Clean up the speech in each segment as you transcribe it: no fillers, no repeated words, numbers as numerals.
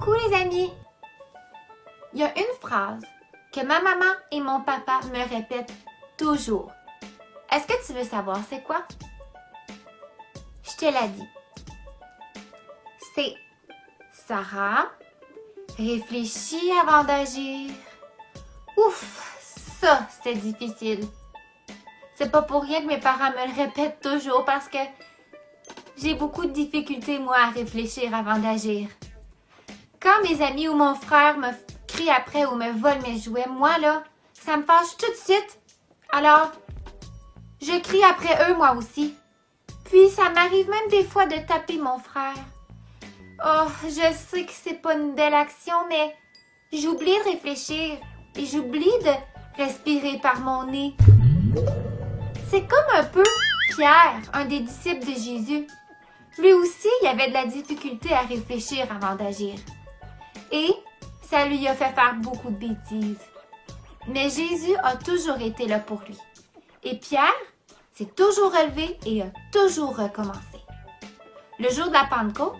Coucou les amis! Il y a une phrase que ma maman et mon papa me répètent toujours. Est-ce que tu veux savoir c'est quoi? Je te l'ai dit. C'est Sarah, réfléchis avant d'agir. Ouf, ça c'est difficile. C'est pas pour rien que mes parents me le répètent toujours parce que j'ai beaucoup de difficultés moi à réfléchir avant d'agir. Quand mes amis ou mon frère me crient après ou me volent mes jouets, moi là, ça me fâche tout de suite. Alors, je crie après eux moi aussi. Puis ça m'arrive même des fois de taper mon frère. Oh, je sais que c'est pas une belle action, mais j'oublie de réfléchir et j'oublie de respirer par mon nez. C'est comme un peu Pierre, un des disciples de Jésus. Lui aussi, il avait de la difficulté à réfléchir avant d'agir. Et ça lui a fait faire beaucoup de bêtises. Mais Jésus a toujours été là pour lui. Et Pierre s'est toujours relevé et a toujours recommencé. Le jour de la Pentecôte,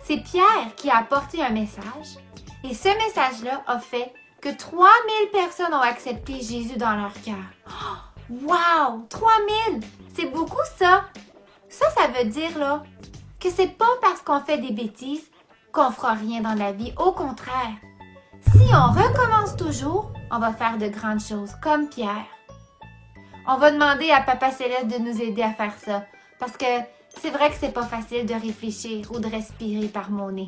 c'est Pierre qui a apporté un message. Et ce message-là a fait que 3000 personnes ont accepté Jésus dans leur cœur. Oh, wow! 3000! C'est beaucoup ça! Ça veut dire là que c'est pas parce qu'on fait des bêtises qu'on fera rien dans la vie. Au contraire, si on recommence toujours, on va faire de grandes choses, comme Pierre. On va demander à Papa Céleste de nous aider à faire ça, parce que c'est vrai que c'est pas facile de réfléchir ou de respirer par mon nez.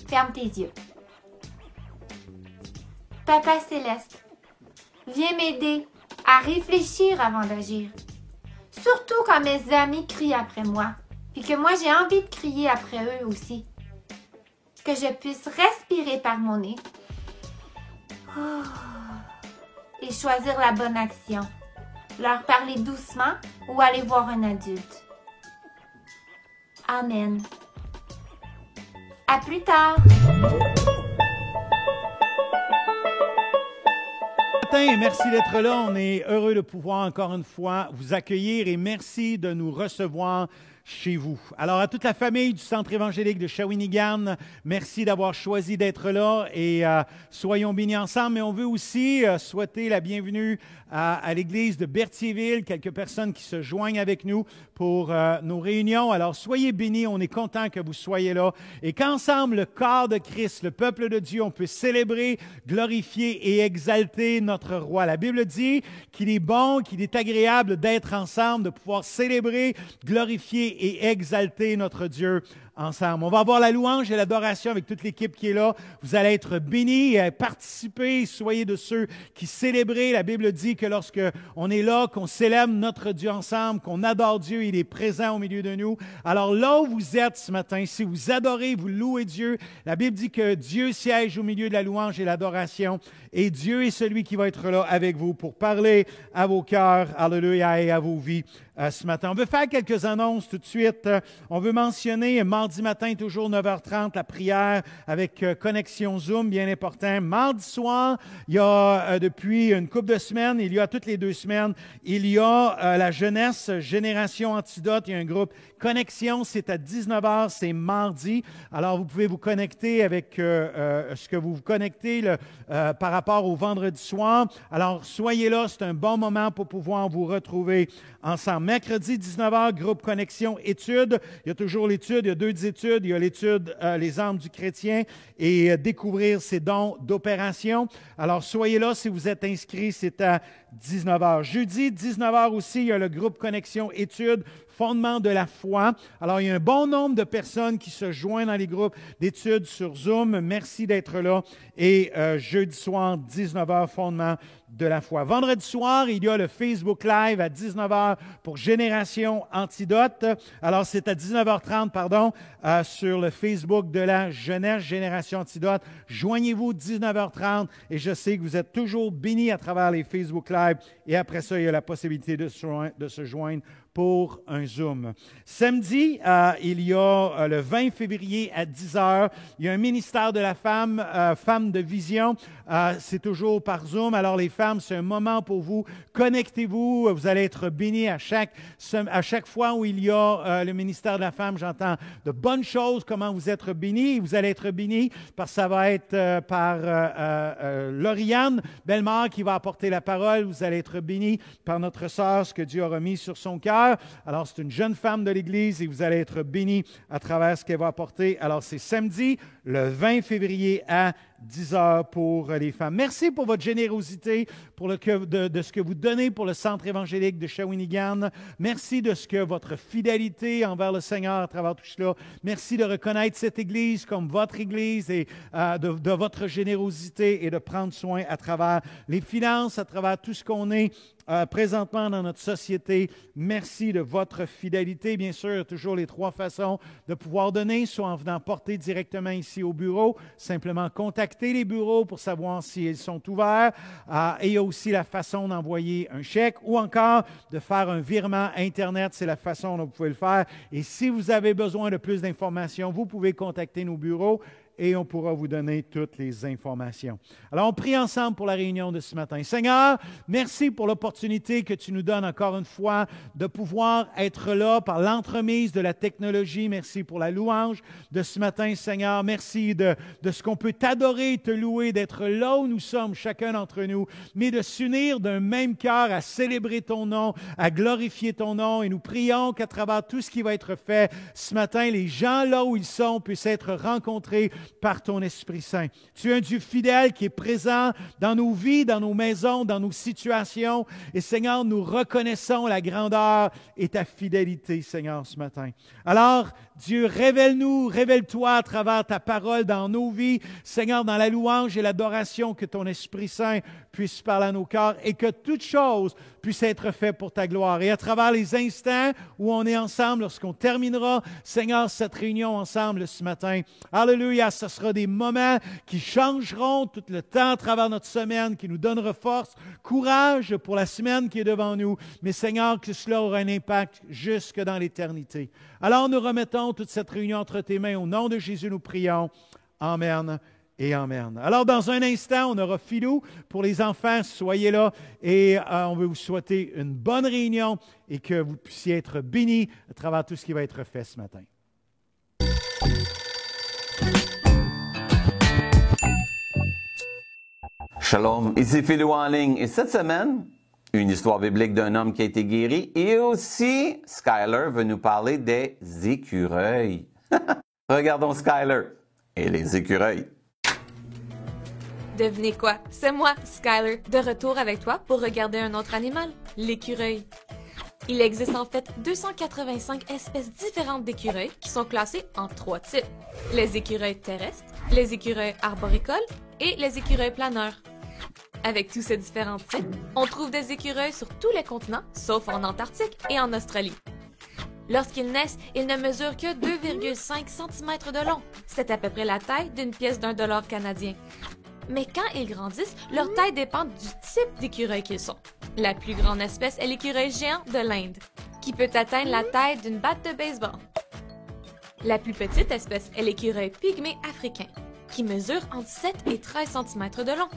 Ferme tes yeux. Papa Céleste, viens m'aider à réfléchir avant d'agir. Surtout quand mes amis crient après moi, puis que moi j'ai envie de crier après eux aussi. Que je puisse respirer par mon nez et choisir la bonne action. Leur parler doucement ou aller voir un adulte. Amen. À plus tard. Et merci d'être là. On est heureux de pouvoir encore une fois vous accueillir et merci de nous recevoir chez vous. Alors, à toute la famille du Centre évangélique de Shawinigan, merci d'avoir choisi d'être là et soyons bénis ensemble. Mais on veut aussi souhaiter la bienvenue à l'Église de Berthierville, quelques personnes qui se joignent avec nous pour nos réunions. Alors, soyez bénis, on est content que vous soyez là et qu'ensemble, le corps de Christ, le peuple de Dieu, on peut célébrer, glorifier et exalter notre roi. La Bible dit qu'il est bon, qu'il est agréable d'être ensemble, de pouvoir célébrer, glorifier et exalter notre Dieu ensemble. On va avoir la louange et l'adoration avec toute l'équipe qui est là. Vous allez être bénis, participez, soyez de ceux qui célèbrent. La Bible dit que lorsque on est là, qu'on célèbre notre Dieu ensemble, qu'on adore Dieu, il est présent au milieu de nous. Alors là où vous êtes ce matin, si vous adorez, vous louez Dieu, la Bible dit que Dieu siège au milieu de la louange et l'adoration et Dieu est celui qui va être là avec vous pour parler à vos cœurs, alléluia, et à vos vies ce matin. On veut faire quelques annonces tout de suite. On veut mentionner mardi matin, toujours 9h30, la prière avec connexion Zoom, bien important. Mardi soir, il y a depuis une couple de semaines, il y a toutes les 2 semaines, il y a la jeunesse Génération Antidote. Il y a un groupe Connexion, c'est à 19h, c'est mardi. Alors, vous pouvez vous connecter avec ce que vous vous connectez par rapport au vendredi soir. Alors, soyez là, c'est un bon moment pour pouvoir vous retrouver ensemble. Mercredi, 19h, groupe Connexion études. Il y a toujours l'étude, il y a 2 études. Il y a l'étude Les armes du chrétien et découvrir ses dons d'opération. Alors, soyez là si vous êtes inscrits, c'est à 19h. Jeudi, 19h aussi, il y a le groupe Connexion études, fondement de la foi. Alors, il y a un bon nombre de personnes qui se joignent dans les groupes d'études sur Zoom. Merci d'être là. Et jeudi soir, 19h, fondement de la foi. Vendredi soir, il y a le Facebook Live à 19h pour Génération Antidote. Alors, c'est à 19h30, sur le Facebook de la jeunesse Génération Antidote. Joignez-vous 19h30 et je sais que vous êtes toujours bénis à travers les Facebook Live. Et après ça, il y a la possibilité de se joindre pour un Zoom. Samedi, il y a le 20 février à 10h, il y a un ministère de la femme, Femme de Vision. C'est toujours par Zoom. Alors, les femmes, c'est un moment pour vous. Connectez-vous, vous allez être bénis à chaque fois où il y a le ministère de la femme. J'entends de bonnes choses, comment vous êtes bénis. Vous allez être bénis parce que ça va être par Lauriane Bellemare qui va apporter la parole. Vous allez être bénis par notre sœur, ce que Dieu a remis sur son cœur. Alors, c'est une jeune femme de l'Église et vous allez être bénis à travers ce qu'elle va apporter. Alors, c'est samedi, le 20 février à 10 heures pour les femmes. Merci pour votre générosité, pour de ce que vous donnez pour le Centre évangélique de Shawinigan. Merci de ce que votre fidélité envers le Seigneur à travers tout cela. Merci de reconnaître cette Église comme votre Église et de votre générosité et de prendre soin à travers les finances, à travers tout ce qu'on est présentement dans notre société. Merci de votre fidélité. Bien sûr, toujours les 3 façons de pouvoir donner, soit en venant porter directement ici au bureau, simplement contacter les bureaux pour savoir s'ils sont ouverts. Et il y a aussi la façon d'envoyer un chèque ou encore de faire un virement Internet. C'est la façon dont vous pouvez le faire. Et si vous avez besoin de plus d'informations, vous pouvez contacter nos bureaux et on pourra vous donner toutes les informations. Alors, on prie ensemble pour la réunion de ce matin. Seigneur, merci pour l'opportunité que tu nous donnes encore une fois de pouvoir être là par l'entremise de la technologie. Merci pour la louange de ce matin, Seigneur. Merci de ce qu'on peut t'adorer, te louer, d'être là où nous sommes, chacun d'entre nous, mais de s'unir d'un même cœur à célébrer ton nom, à glorifier ton nom. Et nous prions qu'à travers tout ce qui va être fait ce matin, les gens là où ils sont puissent être rencontrés par ton Esprit Saint. Tu es un Dieu fidèle qui est présent dans nos vies, dans nos maisons, dans nos situations. Et Seigneur, nous reconnaissons la grandeur et ta fidélité, Seigneur, ce matin. Alors, Dieu, révèle-nous, révèle-toi à travers ta parole dans nos vies. Seigneur, dans la louange et l'adoration, que ton Esprit Saint puisse parler à nos cœurs et que toute chose puisse être faite pour ta gloire. Et à travers les instants où on est ensemble, lorsqu'on terminera, Seigneur, cette réunion ensemble ce matin, alléluia, ce sera des moments qui changeront tout le temps à travers notre semaine, qui nous donnera force, courage pour la semaine qui est devant nous. Mais Seigneur, que cela aura un impact jusque dans l'éternité. Alors nous remettons toute cette réunion entre tes mains. Au nom de Jésus, nous prions. Amen et amen. Alors, dans un instant, on aura Philou pour les enfants. Soyez là et on veut vous souhaiter une bonne réunion et que vous puissiez être bénis à travers tout ce qui va être fait ce matin. Shalom, ici Philou en ligne. Et cette semaine, une histoire biblique d'un homme qui a été guéri et aussi, Skyler veut nous parler des écureuils. Regardons Skyler et les écureuils. Devinez quoi? C'est moi, Skyler, de retour avec toi pour regarder un autre animal, l'écureuil. Il existe en fait 285 espèces différentes d'écureuils qui sont classées en 3 types. Les écureuils terrestres, les écureuils arboricoles et les écureuils planeurs. Avec tous ces différents types, on trouve des écureuils sur tous les continents, sauf en Antarctique et en Australie. Lorsqu'ils naissent, ils ne mesurent que 2,5 cm de long. C'est à peu près la taille d'une pièce d'$1 canadien. Mais quand ils grandissent, leur taille dépend du type d'écureuil qu'ils sont. La plus grande espèce est l'écureuil géant de l'Inde, qui peut atteindre la taille d'une batte de baseball. La plus petite espèce est l'écureuil pygmée africain, qui mesure entre 7 et 13 cm de long.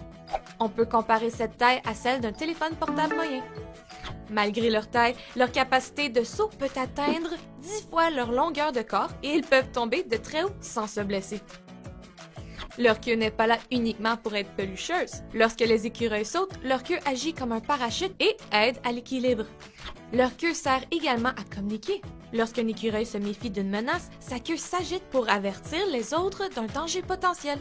On peut comparer cette taille à celle d'un téléphone portable moyen. Malgré leur taille, leur capacité de saut peut atteindre 10 fois leur longueur de corps et ils peuvent tomber de très haut sans se blesser. Leur queue n'est pas là uniquement pour être pelucheuse. Lorsque les écureuils sautent, leur queue agit comme un parachute et aide à l'équilibre. Leur queue sert également à communiquer. Lorsqu'un écureuil se méfie d'une menace, sa queue s'agite pour avertir les autres d'un danger potentiel.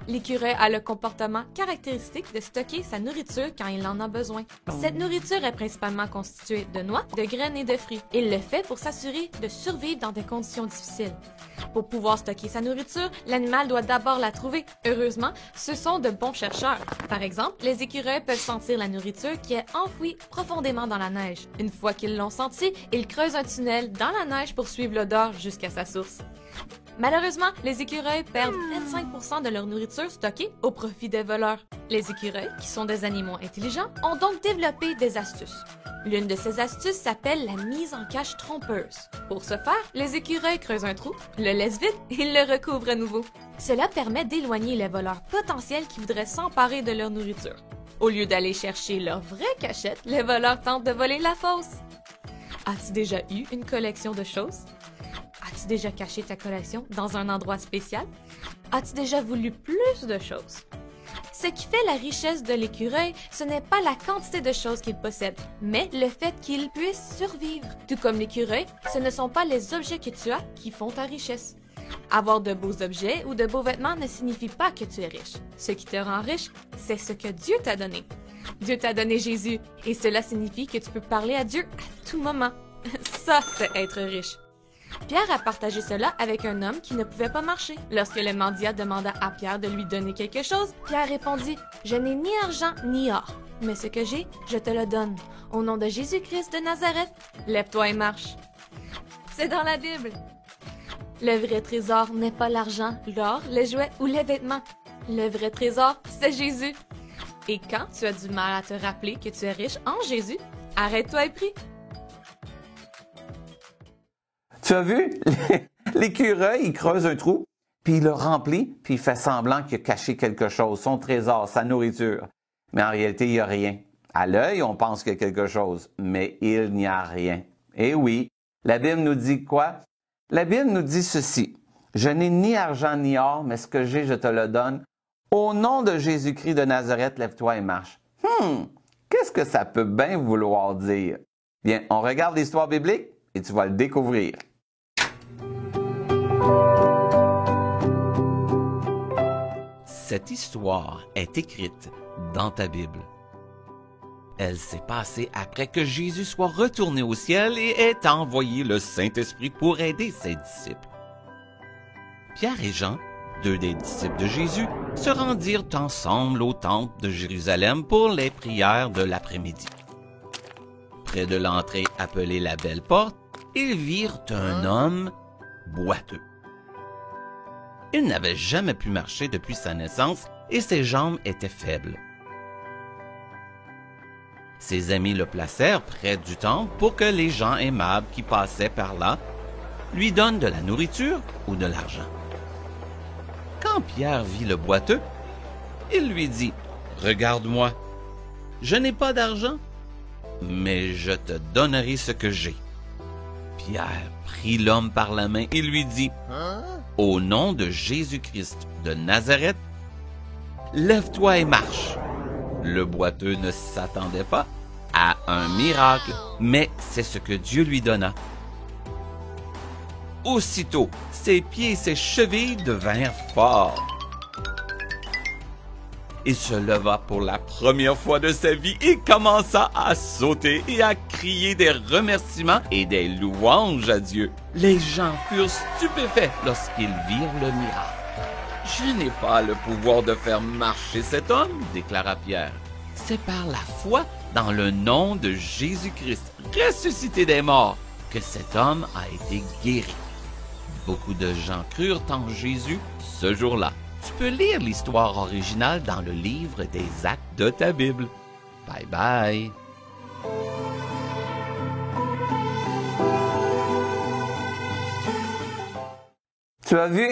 L'écureuil a le comportement caractéristique de stocker sa nourriture quand il en a besoin. Cette nourriture est principalement constituée de noix, de graines et de fruits. Il le fait pour s'assurer de survivre dans des conditions difficiles. Pour pouvoir stocker sa nourriture, l'animal doit d'abord la trouver. Heureusement, ce sont de bons chercheurs. Par exemple, les écureuils peuvent sentir la nourriture qui est enfouie profondément dans la neige. Une fois qu'ils l'ont sentie, ils creusent un tunnel dans la neige pour suivre l'odeur jusqu'à sa source. Malheureusement, les écureuils perdent 25% de leur nourriture stockée au profit des voleurs. Les écureuils, qui sont des animaux intelligents, ont donc développé des astuces. L'une de ces astuces s'appelle la mise en cache trompeuse. Pour ce faire, les écureuils creusent un trou, le laissent vide et le recouvrent à nouveau. Cela permet d'éloigner les voleurs potentiels qui voudraient s'emparer de leur nourriture. Au lieu d'aller chercher leur vraie cachette, les voleurs tentent de voler la fausse. As-tu déjà eu une collection de choses? As-tu déjà caché ta collection dans un endroit spécial? As-tu déjà voulu plus de choses? Ce qui fait la richesse de l'écureuil, ce n'est pas la quantité de choses qu'il possède, mais le fait qu'il puisse survivre. Tout comme l'écureuil, ce ne sont pas les objets que tu as qui font ta richesse. Avoir de beaux objets ou de beaux vêtements ne signifie pas que tu es riche. Ce qui te rend riche, c'est ce que Dieu t'a donné. Dieu t'a donné Jésus, et cela signifie que tu peux parler à Dieu à tout moment. Ça, c'est être riche. Pierre a partagé cela avec un homme qui ne pouvait pas marcher. Lorsque le mendiant demanda à Pierre de lui donner quelque chose, Pierre répondit « Je n'ai ni argent ni or, mais ce que j'ai, je te le donne. Au nom de Jésus-Christ de Nazareth, lève-toi et marche. » C'est dans la Bible. Le vrai trésor n'est pas l'argent, l'or, les jouets ou les vêtements. Le vrai trésor, c'est Jésus. Et quand tu as du mal à te rappeler que tu es riche en Jésus, arrête-toi et prie. Tu as vu? L'écureuil, il creuse un trou, puis il le remplit, puis il fait semblant qu'il a caché quelque chose, son trésor, sa nourriture. Mais en réalité, il n'y a rien. À l'œil, on pense qu'il y a quelque chose, mais il n'y a rien. Et oui, la Bible nous dit quoi? La Bible nous dit ceci. « Je n'ai ni argent ni or, mais ce que j'ai, je te le donne. Au nom de Jésus-Christ de Nazareth, lève-toi et marche. » Qu'est-ce que ça peut bien vouloir dire? Bien, on regarde l'histoire biblique et tu vas le découvrir. Cette histoire est écrite dans ta Bible. Elle s'est passée après que Jésus soit retourné au ciel et ait envoyé le Saint-Esprit pour aider ses disciples. Pierre et Jean, deux des disciples de Jésus, se rendirent ensemble au temple de Jérusalem pour les prières de l'après-midi. Près de l'entrée appelée la Belle Porte, ils virent un homme boiteux. Il n'avait jamais pu marcher depuis sa naissance et ses jambes étaient faibles. Ses amis le placèrent près du temple pour que les gens aimables qui passaient par là lui donnent de la nourriture ou de l'argent. Quand Pierre vit le boiteux, il lui dit « Regarde-moi, je n'ai pas d'argent, mais je te donnerai ce que j'ai. » Pierre prit l'homme par la main et lui dit « Au nom de Jésus-Christ de Nazareth, lève-toi et marche. » Le boiteux ne s'attendait pas à un miracle, mais c'est ce que Dieu lui donna. Aussitôt, ses pieds et ses chevilles devinrent forts. Il se leva pour la première fois de sa vie et commença à sauter et à crier des remerciements et des louanges à Dieu. Les gens furent stupéfaits lorsqu'ils virent le miracle. « Je n'ai pas le pouvoir de faire marcher cet homme, » déclara Pierre. « C'est par la foi dans le nom de Jésus-Christ, ressuscité des morts, que cet homme a été guéri. » Beaucoup de gens crurent en Jésus ce jour-là. Tu peux lire l'histoire originale dans le livre des Actes de ta Bible. Bye bye! Tu as vu?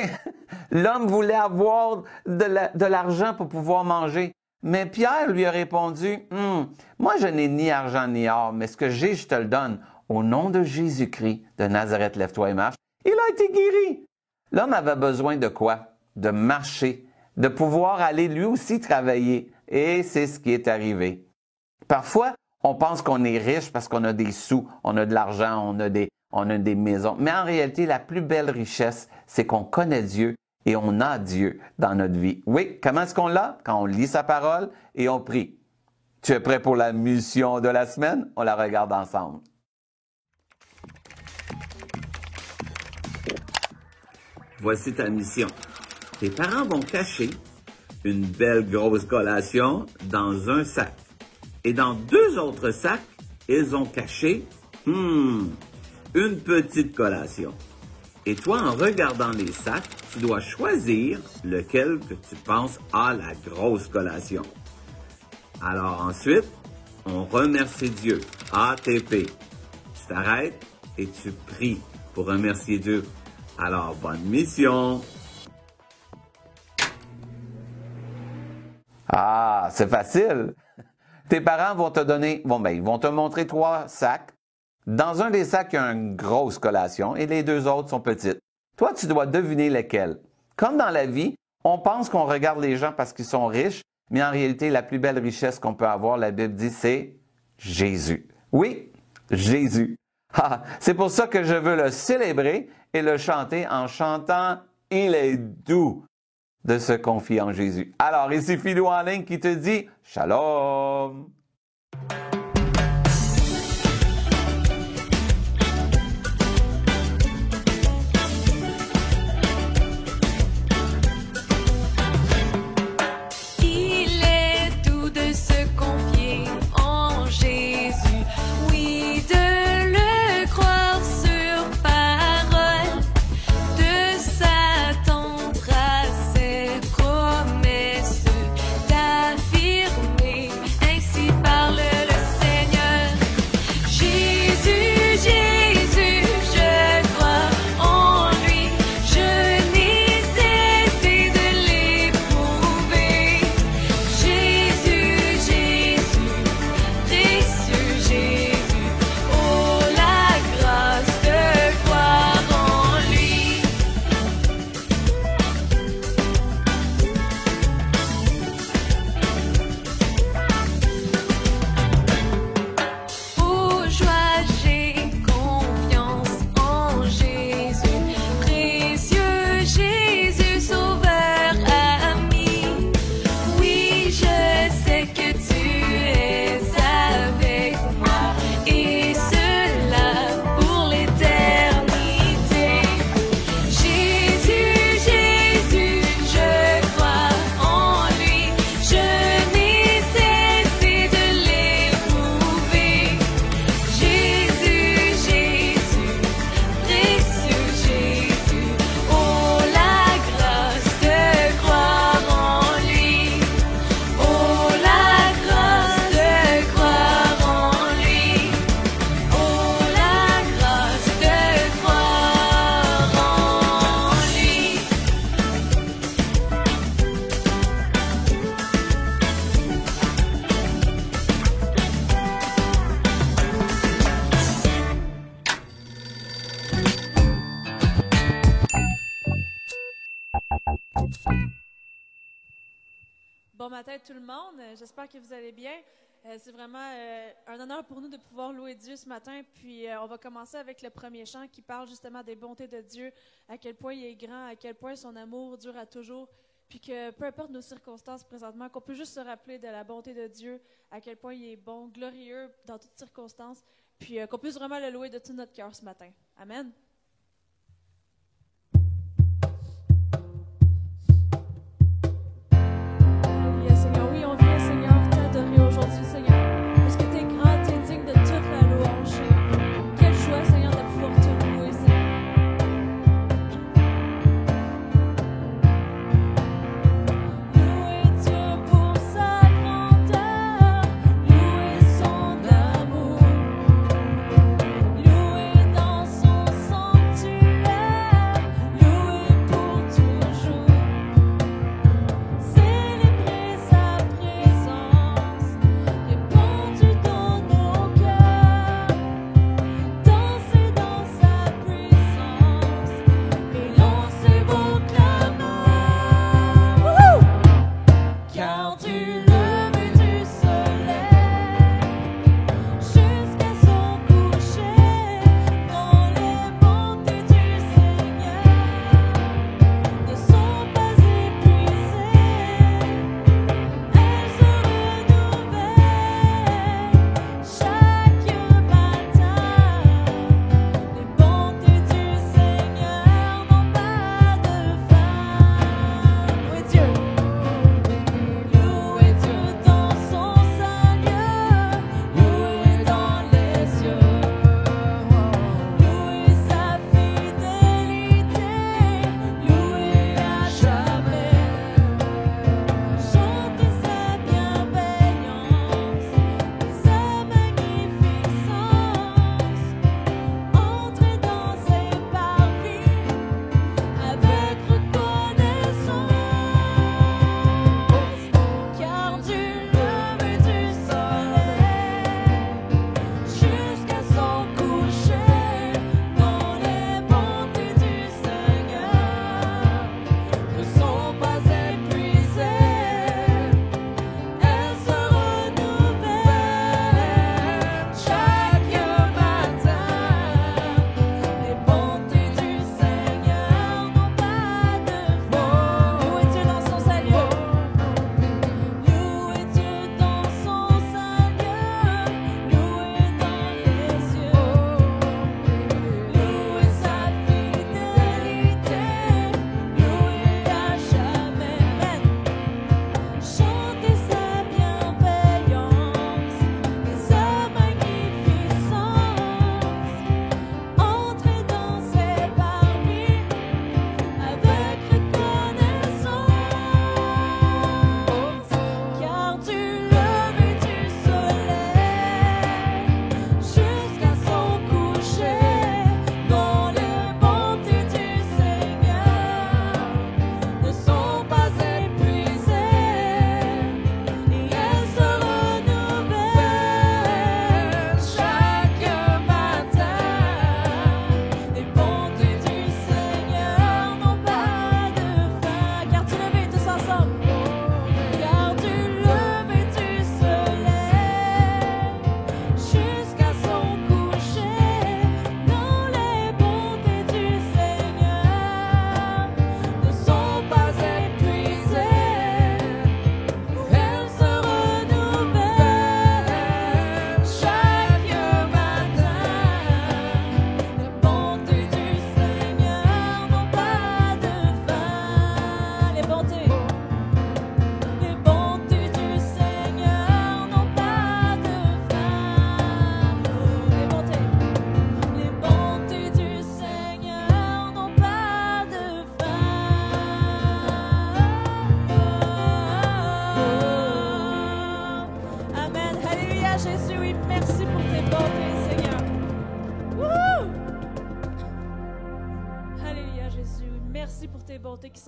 L'homme voulait avoir de l'argent pour pouvoir manger. Mais Pierre lui a répondu, « Moi, je n'ai ni argent ni or, mais ce que j'ai, je te le donne. Au nom de Jésus-Christ de Nazareth, lève-toi et marche. » Il a été guéri. L'homme avait besoin de quoi? De marcher, de pouvoir aller lui aussi travailler. Et c'est ce qui est arrivé. Parfois, on pense qu'on est riche parce qu'on a des sous, on a de l'argent, on a des maisons. Mais en réalité, la plus belle richesse, c'est qu'on connaît Dieu et on a Dieu dans notre vie. Oui, comment est-ce qu'on l'a? Quand on lit sa parole et on prie. Tu es prêt pour la mission de la semaine? On la regarde ensemble. Voici ta mission. Tes parents vont cacher une belle grosse collation dans un sac. Et dans deux autres sacs, ils ont caché une petite collation. Et toi, en regardant les sacs, tu dois choisir lequel que tu penses a la grosse collation. Alors ensuite, on remercie Dieu. ATP. Tu t'arrêtes et tu pries pour remercier Dieu. Alors, bonne mission! Ah, c'est facile. Tes parents vont te donner, ils vont te montrer 3 sacs. Dans un des sacs, il y a une grosse collation et les 2 autres sont petites. Toi, tu dois deviner lesquelles. Comme dans la vie, on pense qu'on regarde les gens parce qu'ils sont riches, mais en réalité, la plus belle richesse qu'on peut avoir, la Bible dit, c'est Jésus. Oui, Jésus. Ah, c'est pour ça que je veux le célébrer et le chanter en chantant « Il est doux » de se confier en Jésus. Alors, ici Philou en ligne qui te dit « Shalom ». Bon matin tout le monde, j'espère que vous allez bien. C'est vraiment un honneur pour nous de pouvoir louer Dieu ce matin. Puis on va commencer avec le premier chant qui parle justement des bontés de Dieu, à quel point il est grand, à quel point son amour dure à toujours. Puis que peu importe nos circonstances présentement, qu'on peut juste se rappeler de la bonté de Dieu, à quel point il est bon, glorieux dans toutes circonstances. Puis qu'on puisse vraiment le louer de tout notre cœur ce matin. Amen. Seigneur, oui, on vient, Seigneur, t'adorer aujourd'hui, Seigneur, parce que t'es grand, t'es digne de toute la louange, Seigneur. Quelle joie, Seigneur, de pouvoir te louer, Seigneur. Louez Dieu pour sa grandeur, louez son amour, louez dans son sang.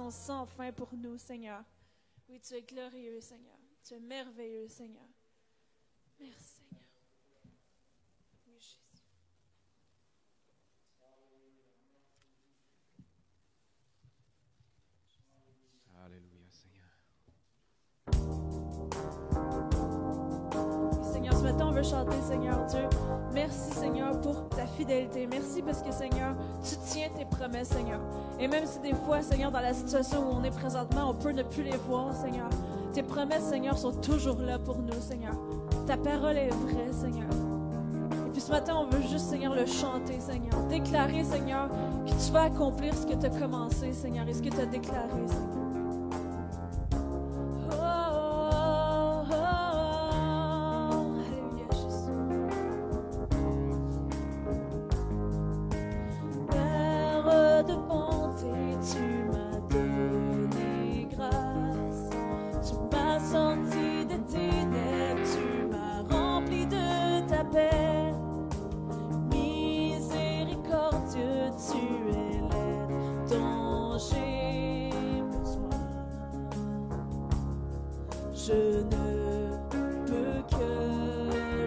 bénédiction sans fin pour nous, Seigneur. Oui, tu es glorieux, Seigneur. Tu es merveilleux, Seigneur. Merci, Seigneur. Oui, Jésus. Alléluia, Seigneur. Oui, Seigneur, ce matin, on veut chanter, Seigneur Dieu. Merci, Seigneur, pour ta fidélité. Merci parce que, Seigneur, tu tiens tes promesses, Seigneur. Et même si des fois, Seigneur, dans la situation où on est présentement, on peut ne plus les voir, Seigneur. Tes promesses, Seigneur, sont toujours là pour nous, Seigneur. Ta parole est vraie, Seigneur. Et puis ce matin, on veut juste, Seigneur, le chanter, Seigneur. Déclarer, Seigneur, que tu vas accomplir ce que tu as commencé, Seigneur, et ce que tu as déclaré, Seigneur. Alléluia, Jésus. Père de bonté, tu m'as donné grâce. Tu m'as sorti de ténèbres, tu m'as rempli de ta paix. Miséricordieux, tu es l'aide dont j'ai besoin. Je ne peux que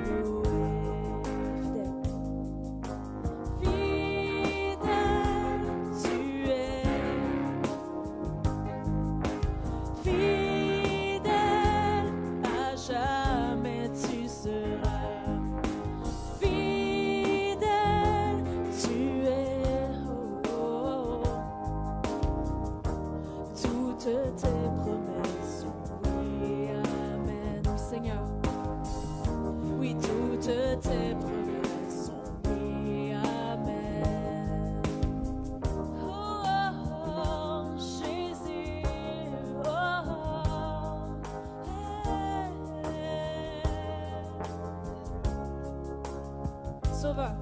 louer. Fidèle, tu es. Fidèle, à jamais tu seras. Fidèle, tu es. Oh, oh, oh. Toutes tes promesses, oui, amen. Oui, Seigneur. Oui, toutes tes promesses sont oui, amen. Oh, oh, oh, Jésus, oh, Sauveur.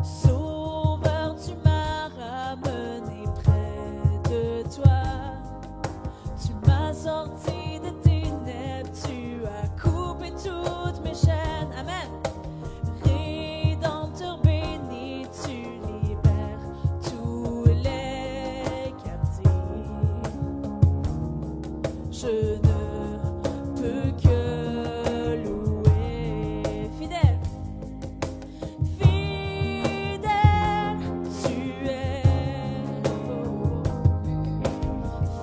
Sauveur, tu m'as ramené près de toi. Tu m'as sorti des ténèbres, tu as coupé toutes mes chaînes. Amen. Rédempteur béni, tu libères tous les captifs. Je ne peux que louer. Fidèle. Fidèle, tu es.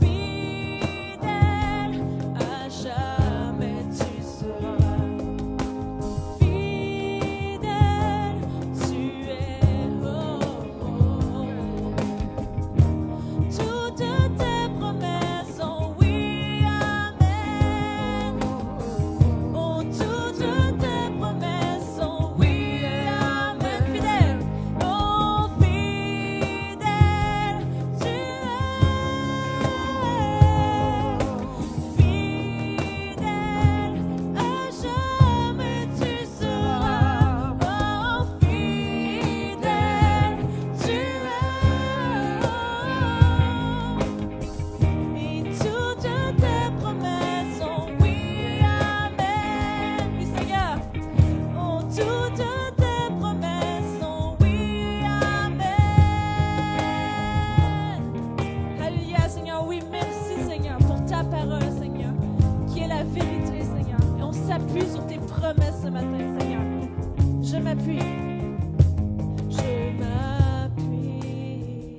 Fidèle, à jamais tu seras. Fidèle, tu es. Toutes tes promesses sont oui, amen. Oh, toutes tes promesses sont oui, amen. Fidèle, oh, fidèle, tu es. Fidèle, à jamais tu seras. Oh, fidèle, tu es. Et toutes tes promesses sont oui, amen. Oui, Seigneur. Oh, toutes tes promesses sont oui, amen. Alléluia, Seigneur. Oui, merci, Seigneur, pour ta parole, Seigneur, qui est la vérité, Seigneur. Et on s'appuie sur tes promesses ce matin, Seigneur. Je m'appuie. Je m'appuie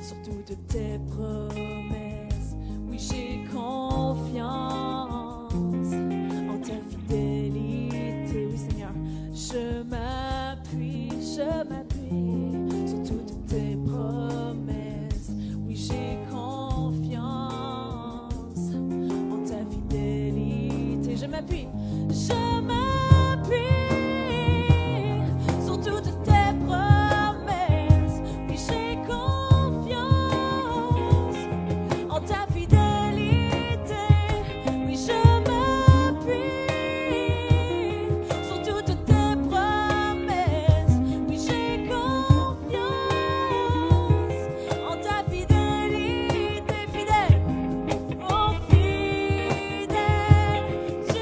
sur toutes tes promesses. Oui, j'ai confiance en ta fidélité. Oui, Seigneur. Je m'appuie sur toutes tes promesses. Oui, j'ai confiance en ta fidélité. Je m'appuie. Je m'appuie sur toutes tes promesses. Oui, j'ai confiance en ta fidélité. Oui, je m'appuie sur toutes tes promesses. Oui, j'ai confiance en ta fidélité. Fidèle, oh, fidèle, tu es.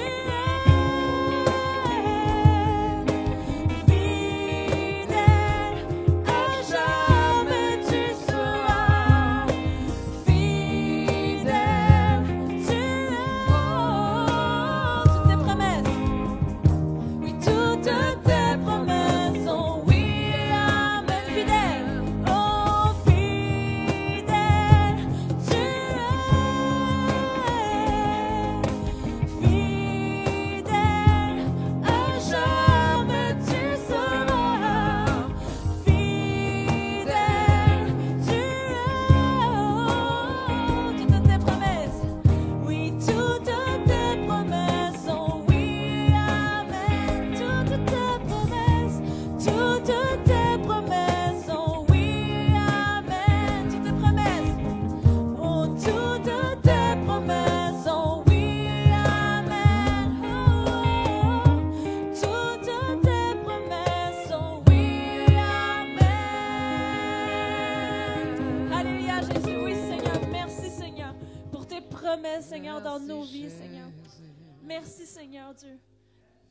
Toutes tes promesses sont oui, amen. Toutes tes promesses sont oui, amen. Alléluia, Jésus. Oui, Seigneur. Merci, Seigneur, pour tes promesses, Seigneur, dans nos vies, Seigneur. Merci, Seigneur Dieu,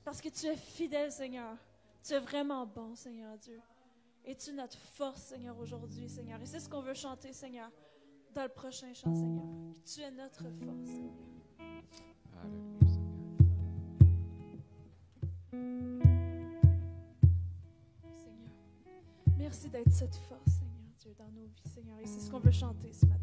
parce que tu es fidèle, Seigneur. Tu es vraiment bon, Seigneur Dieu. Et tu es notre force, Seigneur, aujourd'hui, Seigneur. Et c'est ce qu'on veut chanter, Seigneur, dans le prochain chant, Seigneur. Que tu es notre force, Seigneur. Alléluia, Seigneur, merci d'être cette force, Seigneur Dieu, dans nos vies, Seigneur. Et c'est ce qu'on veut chanter ce matin.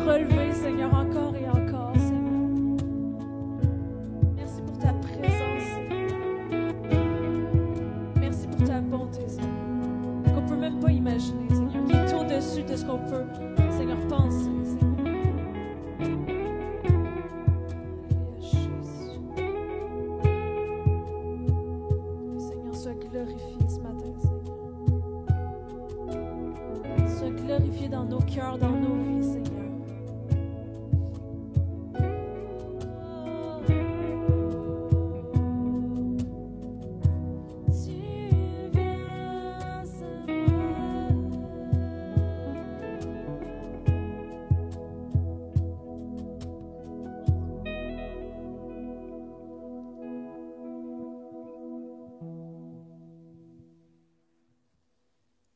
relever, Seigneur, encore et encore, Seigneur. Merci pour ta présence, Seigneur. Merci pour ta bonté, Seigneur, qu'on ne peut même pas imaginer, Seigneur, qui est au-dessus de ce qu'on peut, Seigneur, penser, Seigneur. Alléluia, Jésus. Que, Seigneur, sois glorifié ce matin, Seigneur. Sois glorifié dans nos cœurs, dans nos vies, Seigneur.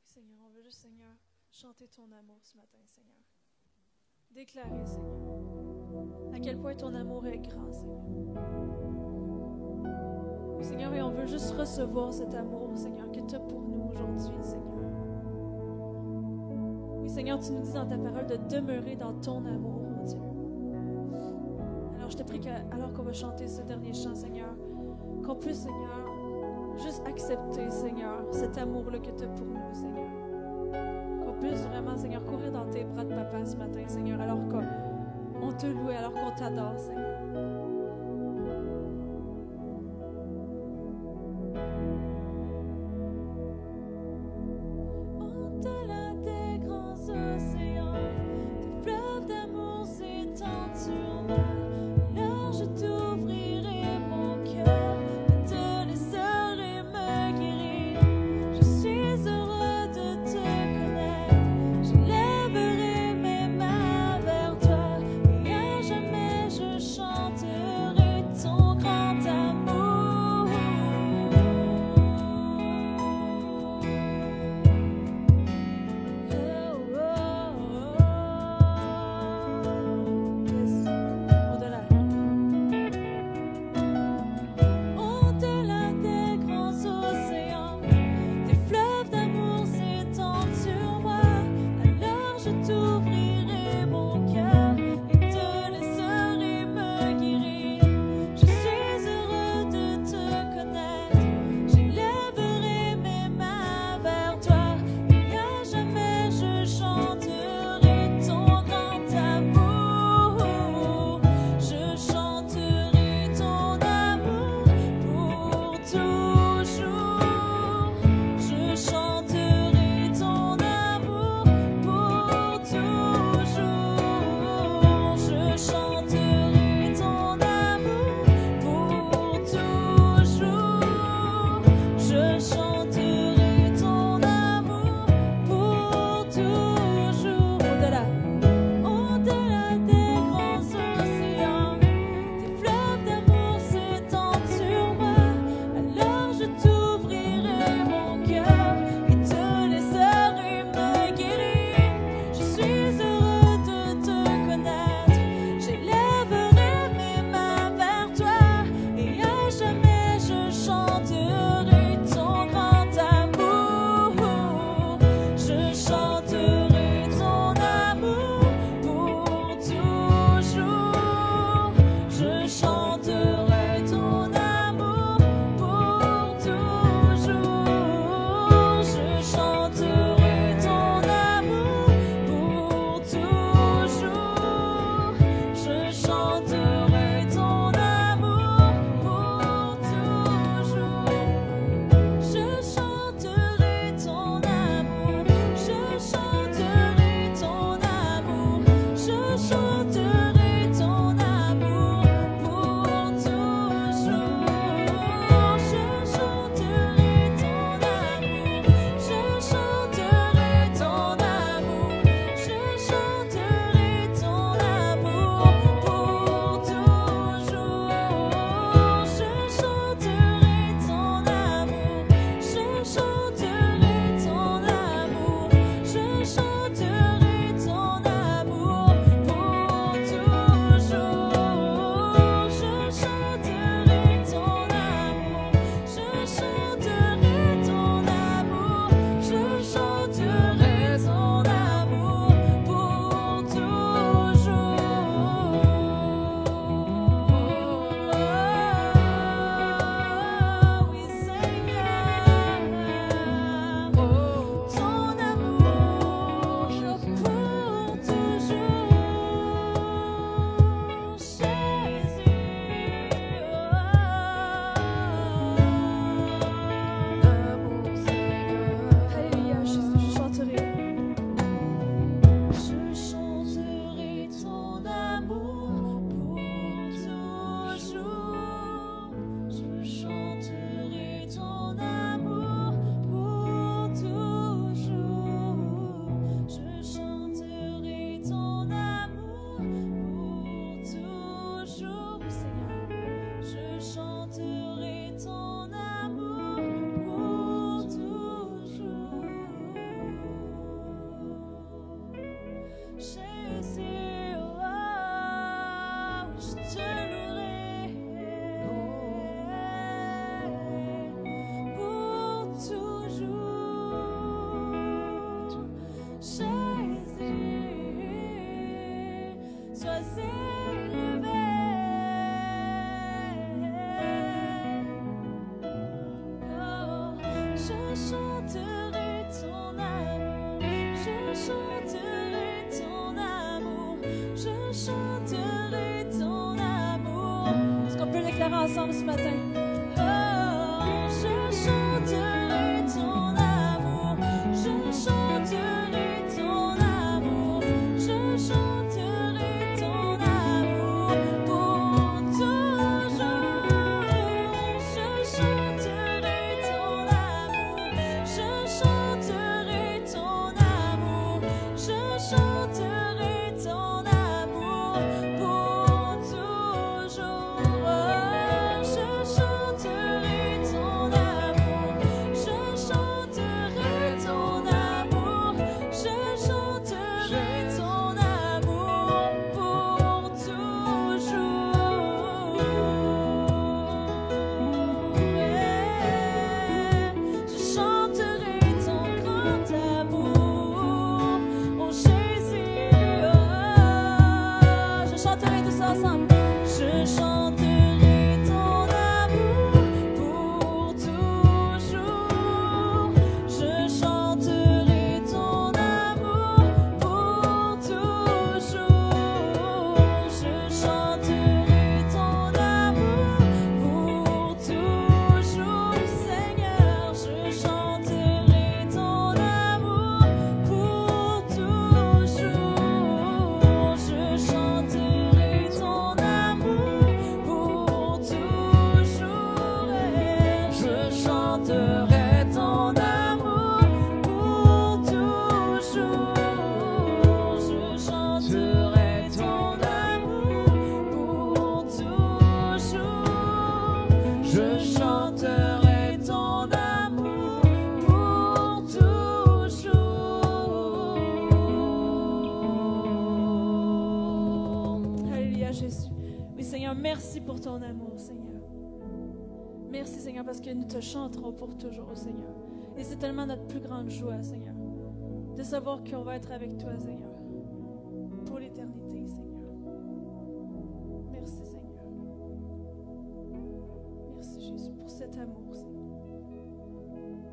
Seigneur, on veut juste, Seigneur, chanter ton amour ce matin, Seigneur. Déclarer, Seigneur, à quel point ton amour est grand, Seigneur. Oui, Seigneur, et on veut juste recevoir cet amour, Seigneur, que tu as pour nous aujourd'hui, Seigneur. Oui, Seigneur, tu nous dis dans ta parole de demeurer dans ton amour, mon Dieu. Alors, je te prie alors qu'on va chanter ce dernier chant, Seigneur, qu'on puisse, Seigneur, juste accepter, Seigneur, cet amour-là que tu as pour nous, Seigneur. Qu'on puisse vraiment, Seigneur, courir dans tes bras de papa ce matin, Seigneur, alors qu'on te loue, alors qu'on t'adore, Seigneur. Au-delà des grands océans, tes fleuves d'amour s'étendent sur moi. Alors je t'ouvrirai mon cœur, je te laisserai me guérir. Je suis heureux de te connaître, je lèverai mes mains vers toi, et à jamais je chanterai. sois élevé. Oh, je chanterai ton amour, je chanterai ton amour, je chanterai ton amour. Est-ce qu'on peut l'éclairer ensemble ce matin? Oh, je chanterai ton amour, je chanterai ton amour, je chanterai ton amour pour toujours. Je chanterai ton amour, je chanterai ton amour, je chanterai ton amour pour toujours. Je chanterai ton amour, je chanterai ton amour, je chanterai ton amour pour toujours. Je chanterai ton grand amour, oh Jésus. Je chanterai tous ensemble. Je chanterai ton amour pour toujours. Je chanterai ton amour pour toujours. Je chanterai ton amour pour toujours. Seigneur, je chanterai ton amour pour toujours. Je chanterai ton amour pour toujours. Et je chanterai ton amour pour toujours. Je chanterai ton amour pour toujours. Je chanterai ton amour pour toujours. Alléluia, Jésus. Oui, Seigneur, merci pour ton amour, Seigneur. Merci, Seigneur, parce que nous te chanterons pour toujours, Seigneur. Et c'est tellement notre plus grande joie, Seigneur, de savoir qu'on va être avec toi, Seigneur, pour l'éternité, Seigneur. Merci, Seigneur. Merci, Jésus, pour cet amour, Seigneur. Amen.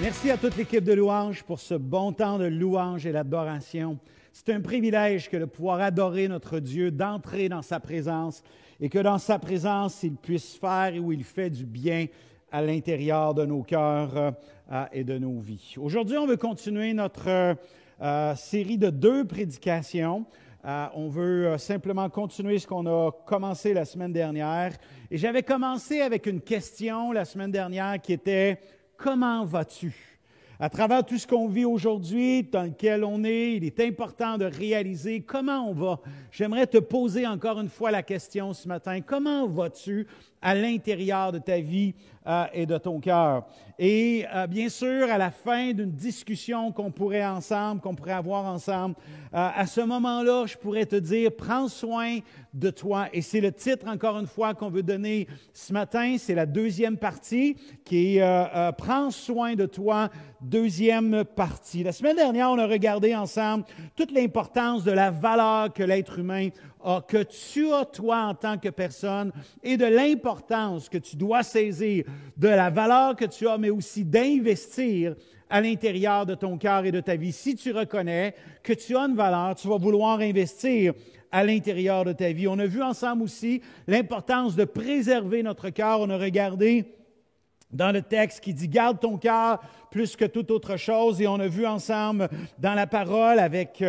Merci à toute l'équipe de louange pour ce bon temps de louange et d'adoration. C'est un privilège que de pouvoir adorer notre Dieu, d'entrer dans sa présence et que dans sa présence, il puisse faire ou il fait du bien à l'intérieur de nos cœurs et de nos vies. Aujourd'hui, on veut continuer notre série de 2 prédications. On veut simplement continuer ce qu'on a commencé la semaine dernière. Et j'avais commencé avec une question la semaine dernière qui était « Comment vas-tu? » À travers tout ce qu'on vit aujourd'hui, dans lequel on est, il est important de réaliser comment on va. J'aimerais te poser encore une fois la question ce matin. Comment vas-tu à l'intérieur de ta vie et de ton cœur. Et bien sûr, à la fin d'une discussion qu'on pourrait avoir ensemble, à ce moment-là, je pourrais te dire, prends soin de toi. Et c'est le titre, encore une fois, qu'on veut donner ce matin. C'est la deuxième partie qui est prends soin de toi, deuxième partie. La semaine dernière, on a regardé ensemble toute l'importance de la valeur que l'être humain a, que tu as toi en tant que personne, et de l'importance que tu dois saisir de la valeur que tu as, mais aussi d'investir à l'intérieur de ton cœur et de ta vie. Si tu reconnais que tu as une valeur, tu vas vouloir investir à l'intérieur de ta vie. On a vu ensemble aussi l'importance de préserver notre cœur. On a regardé dans le texte qui dit « Garde ton cœur plus que toute autre chose ». Et on a vu ensemble dans la parole avec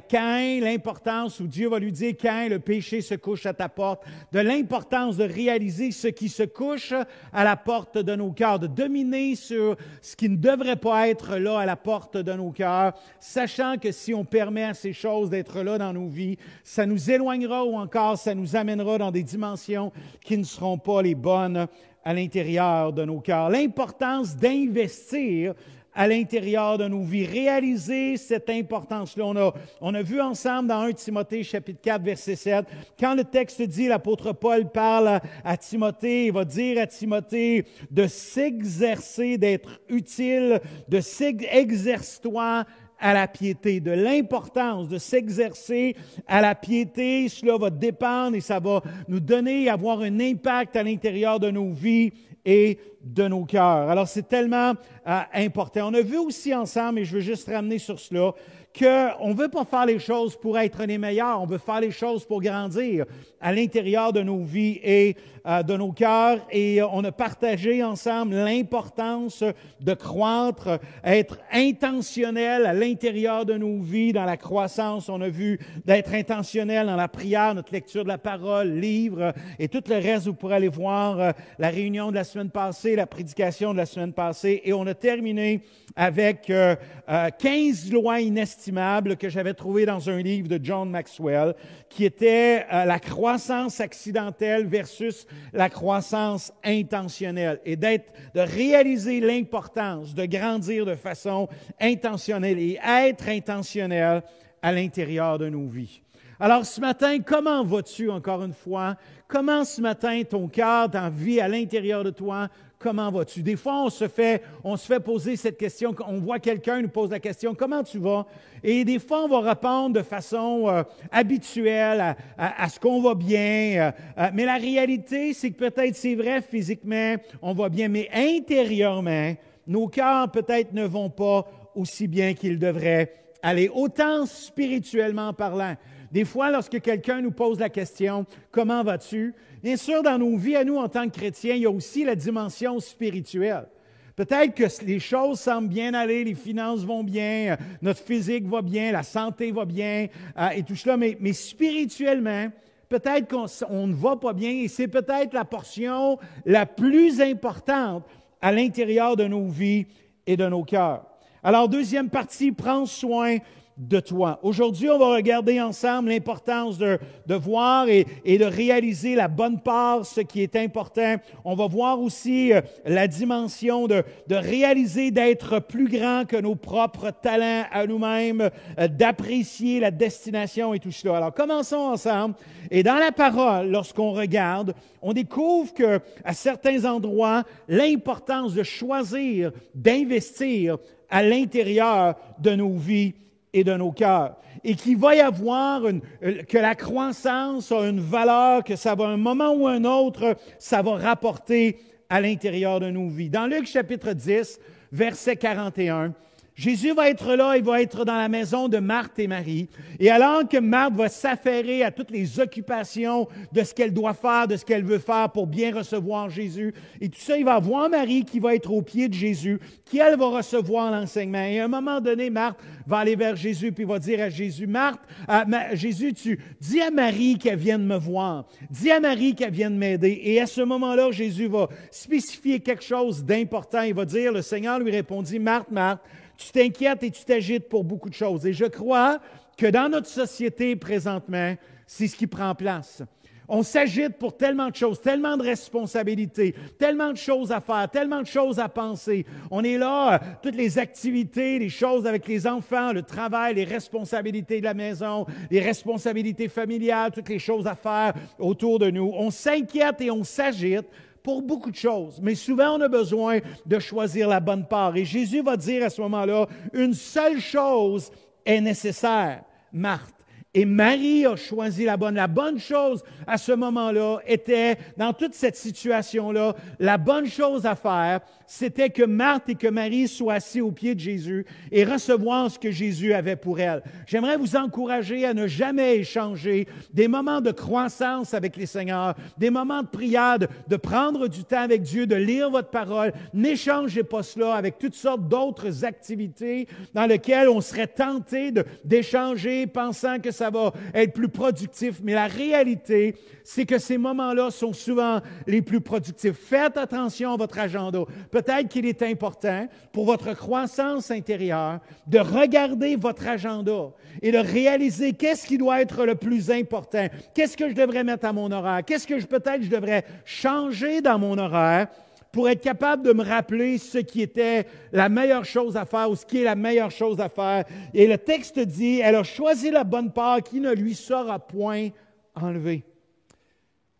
Caïn, l'importance où Dieu va lui dire « Caïn, le péché se couche à ta porte », de l'importance de réaliser ce qui se couche à la porte de nos cœurs, de dominer sur ce qui ne devrait pas être là à la porte de nos cœurs, sachant que si on permet à ces choses d'être là dans nos vies, ça nous éloignera ou encore ça nous amènera dans des dimensions qui ne seront pas les bonnes à l'intérieur de nos cœurs. L'importance d'investir à l'intérieur de nos vies, réaliser cette importance-là. On a vu ensemble dans 1 Timothée, chapitre 4, verset 7, quand le texte dit, l'apôtre Paul parle à Timothée, il va dire à Timothée de s'exercer, d'être utile, exerce-toi à la piété, de l'importance de s'exercer à la piété. Cela va dépendre et ça va nous donner, avoir un impact à l'intérieur de nos vies et de nos cœurs. Alors, c'est tellement important. On a vu aussi ensemble, et je veux juste ramener sur cela, qu'on ne veut pas faire les choses pour être les meilleurs, on veut faire les choses pour grandir à l'intérieur de nos vies et de nos cœurs. Et on a partagé ensemble l'importance de croître, être intentionnel à l'intérieur de nos vies, dans la croissance. On a vu d'être intentionnel dans la prière, notre lecture de la parole, livre et tout le reste. Vous pourrez aller voir la réunion de la semaine passée, la prédication de la semaine passée. Et on a terminé avec 15 lois inestimables que j'avais trouvées dans un livre de John Maxwell, qui était la croissance accidentelle versus la croissance intentionnelle, et de réaliser l'importance de grandir de façon intentionnelle et être intentionnel à l'intérieur de nos vies. Alors ce matin, comment vas-tu encore une fois? Comment ce matin ton cœur, ta vie à l'intérieur de toi, comment vas-tu? Des fois, on se fait poser cette question, on voit quelqu'un nous pose la question, comment tu vas? Et des fois, on va répondre de façon habituelle à ce qu'on va bien. Mais la réalité, c'est que peut-être c'est vrai physiquement, on va bien, mais intérieurement, nos cœurs peut-être ne vont pas aussi bien qu'ils devraient aller, autant spirituellement parlant. Des fois, lorsque quelqu'un nous pose la question « Comment vas-tu? » Bien sûr, dans nos vies, à nous, en tant que chrétiens, il y a aussi la dimension spirituelle. Peut-être que les choses semblent bien aller, les finances vont bien, notre physique va bien, la santé va bien et tout cela, mais spirituellement, peut-être qu'on ne va pas bien et c'est peut-être la portion la plus importante à l'intérieur de nos vies et de nos cœurs. Alors, deuxième partie, prends soin de toi. Aujourd'hui, on va regarder ensemble l'importance de voir et de réaliser la bonne part, ce qui est important. On va voir aussi la dimension de réaliser d'être plus grand que nos propres talents à nous-mêmes, d'apprécier la destination et tout cela. Alors, commençons ensemble. Et dans la parole, lorsqu'on regarde, on découvre qu'à certains endroits, l'importance de choisir, d'investir à l'intérieur de nos vies et de nos cœurs. Et qu'il va y avoir que la croissance a une valeur, que ça va un moment ou un autre, ça va rapporter à l'intérieur de nos vies. Dans Luc chapitre 10, verset 41, Jésus va être là, il va être dans la maison de Marthe et Marie. Et alors que Marthe va s'affairer à toutes les occupations de ce qu'elle doit faire, de ce qu'elle veut faire pour bien recevoir Jésus, et tout ça, il va voir Marie qui va être au pied de Jésus, qui, elle, va recevoir l'enseignement. Et à un moment donné, Marthe va aller vers Jésus, puis va dire à Jésus, Jésus, tu dis à Marie qu'elle vienne me voir. Dis à Marie qu'elle vienne m'aider. Et à ce moment-là, Jésus va spécifier quelque chose d'important. Il va dire, le Seigneur lui répondit, Marthe, Marthe, tu t'inquiètes et tu t'agites pour beaucoup de choses. Et je crois que dans notre société présentement, c'est ce qui prend place. On s'agite pour tellement de choses, tellement de responsabilités, tellement de choses à faire, tellement de choses à penser. On est là, toutes les activités, les choses avec les enfants, le travail, les responsabilités de la maison, les responsabilités familiales, toutes les choses à faire autour de nous. On s'inquiète et on s'agite pour beaucoup de choses. Mais souvent, on a besoin de choisir la bonne part. Et Jésus va dire à ce moment-là, une seule chose est nécessaire, Marthe. Et Marie a choisi la bonne. La bonne chose à ce moment-là était, dans toute cette situation-là, la bonne chose à faire, c'était que Marthe et que Marie soient assis aux pieds de Jésus et recevoir ce que Jésus avait pour elles. J'aimerais vous encourager à ne jamais échanger des moments de croissance avec les Seigneurs, des moments de prière, de prendre du temps avec Dieu, de lire votre parole. N'échangez pas cela avec toutes sortes d'autres activités dans lesquelles on serait tenté d'échanger pensant que ça va être plus productif. Mais la réalité, c'est que ces moments-là sont souvent les plus productifs. Faites attention à votre agenda. Peut-être qu'il est important pour votre croissance intérieure de regarder votre agenda et de réaliser qu'est-ce qui doit être le plus important. Qu'est-ce que je devrais mettre à mon horaire? Qu'est-ce que peut-être je devrais changer dans mon horaire pour être capable de me rappeler ce qui était la meilleure chose à faire ou ce qui est la meilleure chose à faire. Et le texte dit, elle a choisi la bonne part qui ne lui sera point enlevée.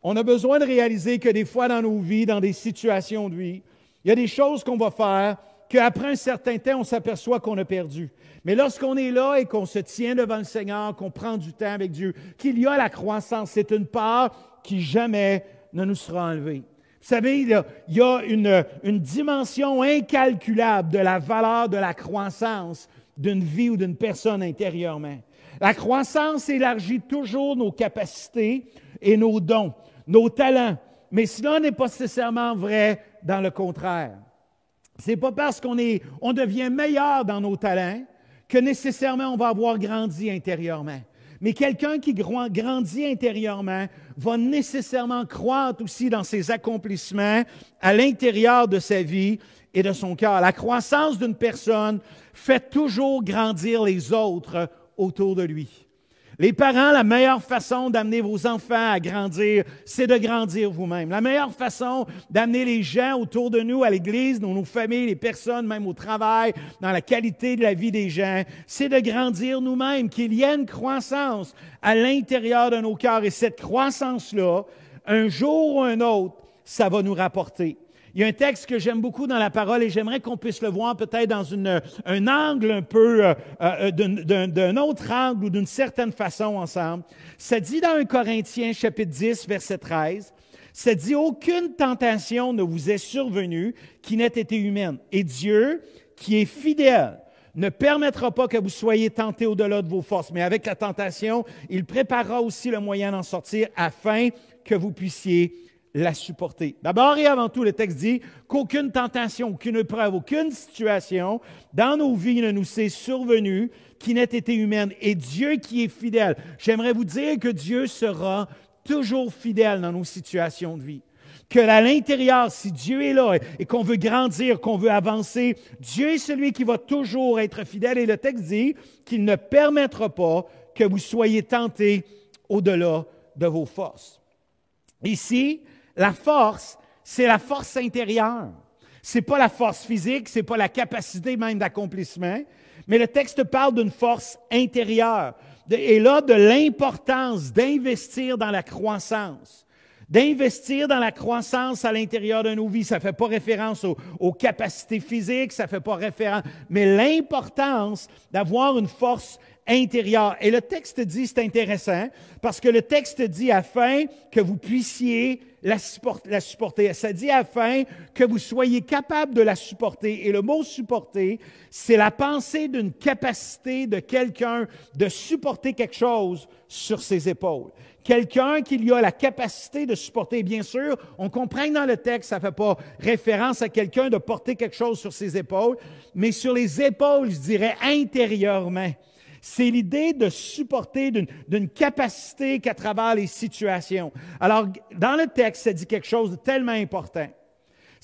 On a besoin de réaliser que des fois dans nos vies, dans des situations de vie, il y a des choses qu'on va faire qu'après un certain temps, on s'aperçoit qu'on a perdu. Mais lorsqu'on est là et qu'on se tient devant le Seigneur, qu'on prend du temps avec Dieu, qu'il y a la croissance, c'est une part qui jamais ne nous sera enlevée. Vous savez, il y a une dimension incalculable de la valeur de la croissance d'une vie ou d'une personne intérieurement. La croissance élargit toujours nos capacités et nos dons, nos talents. Mais cela n'est pas nécessairement vrai dans le contraire. Ce n'est pas parce qu'on devient meilleur dans nos talents que nécessairement on va avoir grandi intérieurement. Mais quelqu'un qui grandit intérieurement va nécessairement croître aussi dans ses accomplissements à l'intérieur de sa vie et de son cœur. La croissance d'une personne fait toujours grandir les autres autour de lui. Les parents, la meilleure façon d'amener vos enfants à grandir, c'est de grandir vous-même. La meilleure façon d'amener les gens autour de nous, à l'Église, dans nos familles, les personnes, même au travail, dans la qualité de la vie des gens, c'est de grandir nous-mêmes, qu'il y ait une croissance à l'intérieur de nos cœurs. Et cette croissance-là, un jour ou un autre, ça va nous rapporter. Il y a un texte que j'aime beaucoup dans la parole et j'aimerais qu'on puisse le voir peut-être dans un angle un peu, d'un autre angle ou d'une certaine façon ensemble. Ça dit dans 1 Corinthiens chapitre 10, verset 13, ça dit « Aucune tentation ne vous est survenue qui n'ait été humaine. Et Dieu, qui est fidèle, ne permettra pas que vous soyez tentés au-delà de vos forces. Mais avec la tentation, il préparera aussi le moyen d'en sortir afin que vous puissiez la supporter. » D'abord et avant tout, le texte dit qu'aucune tentation, aucune épreuve, aucune situation dans nos vies ne nous est survenue qui n'ait été humaine. Et Dieu qui est fidèle. J'aimerais vous dire que Dieu sera toujours fidèle dans nos situations de vie. Que à l'intérieur, si Dieu est là et qu'on veut grandir, qu'on veut avancer, Dieu est celui qui va toujours être fidèle. Et le texte dit qu'il ne permettra pas que vous soyez tentés au-delà de vos forces. Ici, la force, c'est la force intérieure. Ce n'est pas la force physique, ce n'est pas la capacité même d'accomplissement, mais le texte parle d'une force intérieure. Et là, de l'importance d'investir dans la croissance. D'investir dans la croissance à l'intérieur de nos vies. Ça ne fait pas référence aux capacités physiques, ça ne fait pas référence, mais l'importance d'avoir une force intérieure. Et le texte dit, c'est intéressant, parce que le texte dit afin que vous puissiez la supporter. Ça dit afin que vous soyez capable de la supporter. Et le mot supporter, c'est la pensée d'une capacité de quelqu'un de supporter quelque chose sur ses épaules. Quelqu'un qui lui a la capacité de supporter. Bien sûr, on comprend que dans le texte, ça ne fait pas référence à quelqu'un de porter quelque chose sur ses épaules, mais sur les épaules, je dirais intérieurement. C'est l'idée de supporter d'une capacité qu'à travers les situations. Alors, dans le texte, ça dit quelque chose de tellement important.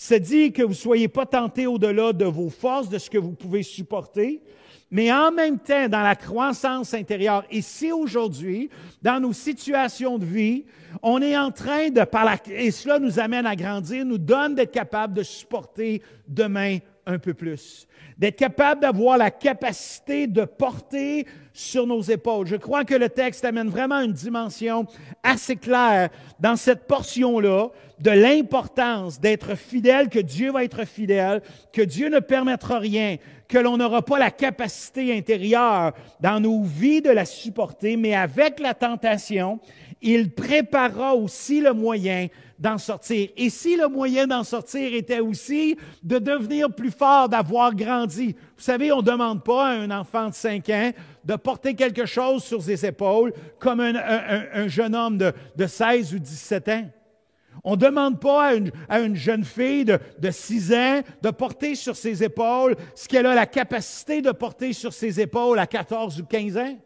Ça dit que vous ne soyez pas tentés au-delà de vos forces, de ce que vous pouvez supporter, mais en même temps, dans la croissance intérieure. Et si aujourd'hui, dans nos situations de vie, on est en train de, et cela nous amène à grandir, nous donne d'être capable de supporter demain un peu plus. D'être capable d'avoir la capacité de porter sur nos épaules. Je crois que le texte amène vraiment une dimension assez claire dans cette portion-là de l'importance d'être fidèle, que Dieu va être fidèle, que Dieu ne permettra rien, que l'on n'aura pas la capacité intérieure dans nos vies de la supporter, mais avec la tentation, il préparera aussi le moyen d'en sortir. Et si le moyen d'en sortir était aussi de devenir plus fort, d'avoir grandi. Vous savez, on ne demande pas à un enfant de 5 ans de porter quelque chose sur ses épaules comme un jeune homme de 16 ou 17 ans. On ne demande pas à une jeune fille de 6 ans de porter sur ses épaules ce qu'elle a la capacité de porter sur ses épaules à 14 ou 15 ans.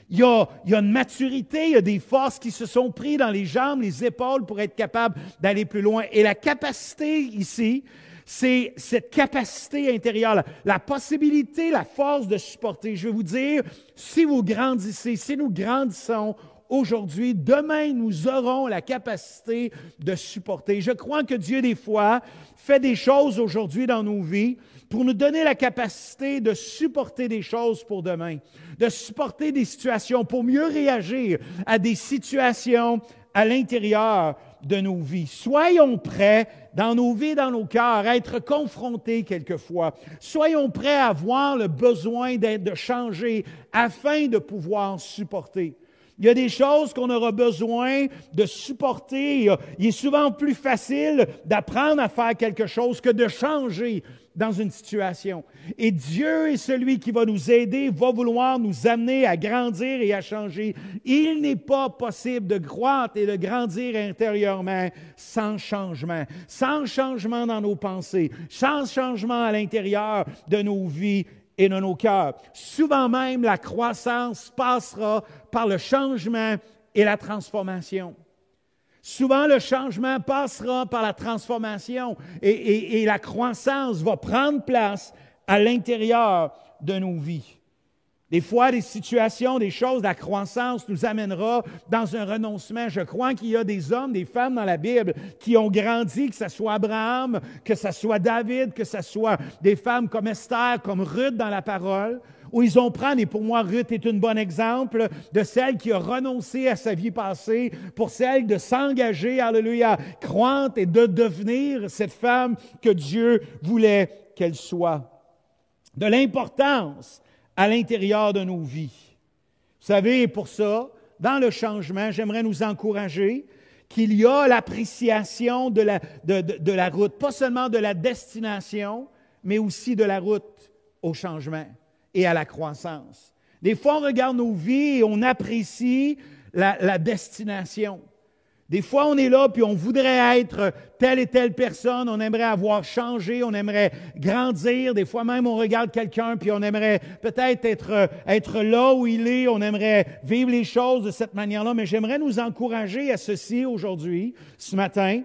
Il y a une maturité, il y a des forces qui se sont prises dans les jambes, les épaules pour être capable d'aller plus loin. Et la capacité ici, c'est cette capacité intérieure, la possibilité, la force de supporter. Je vais vous dire, si vous grandissez, si nous grandissons aujourd'hui, demain, nous aurons la capacité de supporter. Je crois que Dieu, des fois, fait des choses aujourd'hui dans nos vies pour nous donner la capacité de supporter des choses pour demain, de supporter des situations, pour mieux réagir à des situations à l'intérieur de nos vies. Soyons prêts dans nos vies, dans nos cœurs, à être confrontés quelquefois. Soyons prêts à avoir le besoin de changer afin de pouvoir supporter. Il y a des choses qu'on aura besoin de supporter. Il est souvent plus facile d'apprendre à faire quelque chose que de changer dans une situation. Et Dieu est celui qui va nous aider, va vouloir nous amener à grandir et à changer. Il n'est pas possible de croître et de grandir intérieurement sans changement. Sans changement dans nos pensées, sans changement à l'intérieur de nos vies et de nos cœurs. Souvent même, la croissance passera par le changement et la transformation. Souvent, le changement passera par la transformation et la croissance va prendre place à l'intérieur de nos vies. Des fois, des situations, des choses, la croissance nous amènera dans un renoncement. Je crois qu'il y a des hommes, des femmes dans la Bible qui ont grandi, que ce soit Abraham, que ce soit David, que ce soit des femmes comme Esther, comme Ruth dans la parole, où ils ont pris, et pour moi, Ruth est un bon exemple de celle qui a renoncé à sa vie passée pour celle de s'engager, alléluia, croître et de devenir cette femme que Dieu voulait qu'elle soit. De l'importance à l'intérieur de nos vies. Vous savez, pour ça, dans le changement, j'aimerais nous encourager qu'il y a l'appréciation de la route, pas seulement de la destination, mais aussi de la route au changement et à la croissance. Des fois, on regarde nos vies et on apprécie la destination. Des fois, on est là puis on voudrait être telle et telle personne, on aimerait avoir changé, on aimerait grandir. Des fois même, on regarde quelqu'un puis on aimerait peut-être être là où il est, on aimerait vivre les choses de cette manière-là. Mais j'aimerais nous encourager à ceci aujourd'hui, ce matin,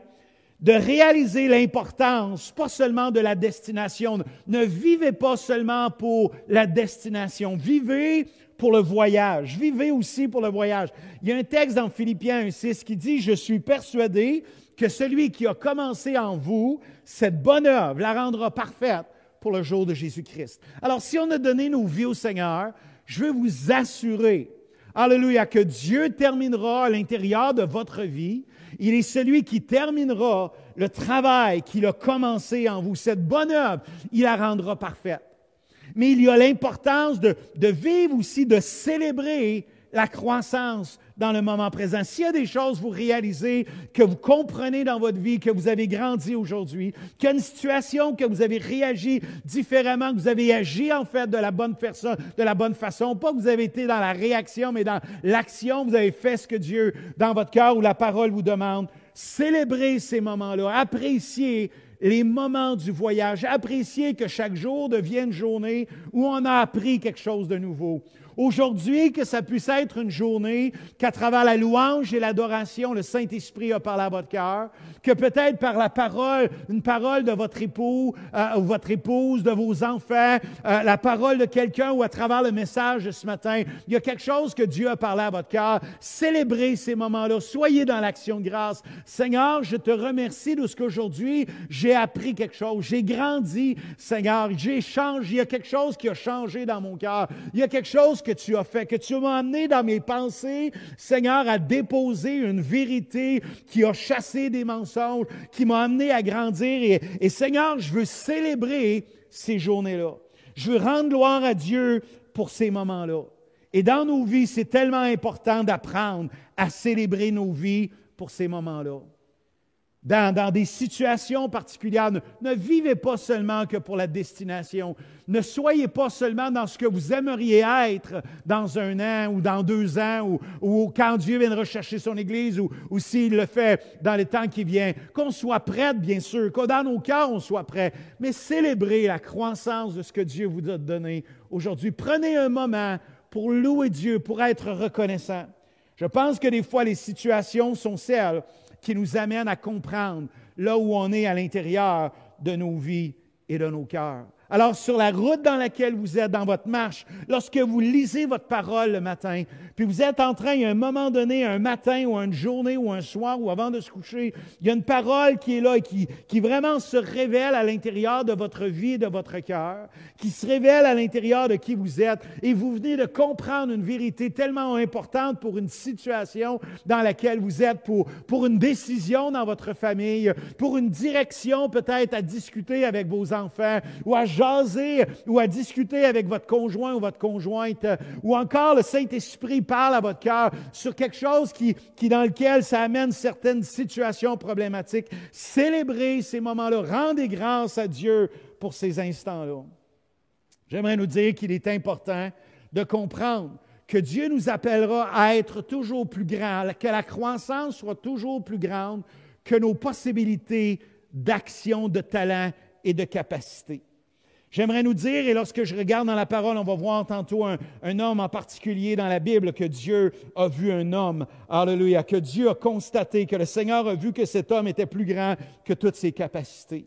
de réaliser l'importance, pas seulement de la destination. Ne vivez pas seulement pour la destination, vivez pour le voyage. Vivez aussi pour le voyage. Il y a un texte dans Philippiens 1,6 qui dit « Je suis persuadé que celui qui a commencé en vous, cette bonne œuvre, la rendra parfaite pour le jour de Jésus-Christ. » Alors, si on a donné nos vies au Seigneur, je veux vous assurer, alléluia, que Dieu terminera à l'intérieur de votre vie. Il est celui qui terminera le travail qu'il a commencé en vous. Cette bonne œuvre, il la rendra parfaite. Mais il y a l'importance de vivre aussi, de célébrer la croissance dans le moment présent. S'il y a des choses que vous réalisez, que vous comprenez dans votre vie, que vous avez grandi aujourd'hui, qu'il y a une situation que vous avez réagi différemment, que vous avez agi en fait de la bonne façon, pas que vous avez été dans la réaction, mais dans l'action, vous avez fait ce que Dieu, dans votre cœur ou la parole vous demande. Célébrez ces moments-là, appréciez les moments du voyage, appréciez que chaque jour devienne une journée où on a appris quelque chose de nouveau, Aujourd'hui, que ça puisse être une journée qu'à travers la louange et l'adoration, le Saint-Esprit a parlé à votre cœur, que peut-être par la parole, une parole de votre époux ou votre épouse, de vos enfants, la parole de quelqu'un ou à travers le message de ce matin, il y a quelque chose que Dieu a parlé à votre cœur. Célébrez ces moments-là. Soyez dans l'action de grâce. Seigneur, je te remercie de ce qu'aujourd'hui, j'ai appris quelque chose. J'ai grandi, Seigneur. J'ai changé. Il y a quelque chose qui a changé dans mon cœur. Il y a quelque chose que tu as fait, que tu m'as amené dans mes pensées, Seigneur, à déposer une vérité qui a chassé des mensonges, qui m'a amené à grandir. Et Seigneur, je veux célébrer ces journées-là. Je veux rendre gloire à Dieu pour ces moments-là. Et dans nos vies, c'est tellement important d'apprendre à célébrer nos vies pour ces moments-là. Dans des situations particulières, ne vivez pas seulement que pour la destination. Ne soyez pas seulement dans ce que vous aimeriez être dans 1 an ou dans 2 ans ou quand Dieu viendra chercher son Église ou s'il le fait dans les temps qui viennent. Qu'on soit prêts, bien sûr, que dans nos cœurs, on soit prêts. Mais célébrez la croissance de ce que Dieu vous a donné aujourd'hui. Prenez un moment pour louer Dieu, pour être reconnaissant. Je pense que des fois, les situations sont celles qui nous amènent à comprendre là où on est à l'intérieur de nos vies et de nos cœurs. Alors, sur la route dans laquelle vous êtes, dans votre marche, lorsque vous lisez votre parole le matin, puis vous êtes en train, à un moment donné, un matin ou une journée ou un soir ou avant de se coucher, il y a une parole qui est là et qui vraiment se révèle à l'intérieur de votre vie et de votre cœur, qui se révèle à l'intérieur de qui vous êtes, et vous venez de comprendre une vérité tellement importante pour une situation dans laquelle vous êtes, pour une décision dans votre famille, pour une direction peut-être à discuter avec vos enfants, ou à jaser ou à discuter avec votre conjoint ou votre conjointe, ou encore le Saint-Esprit parle à votre cœur sur quelque chose qui dans lequel ça amène certaines situations problématiques. Célébrez ces moments-là, rendez grâce à Dieu pour ces instants-là. J'aimerais nous dire qu'il est important de comprendre que Dieu nous appellera à être toujours plus grands, que la croissance soit toujours plus grande que nos possibilités d'action, de talent et de capacité. J'aimerais nous dire, et lorsque je regarde dans la parole, on va voir tantôt un homme en particulier dans la Bible, que Dieu a vu un homme, alléluia, que Dieu a constaté, que le Seigneur a vu que cet homme était plus grand que toutes ses capacités.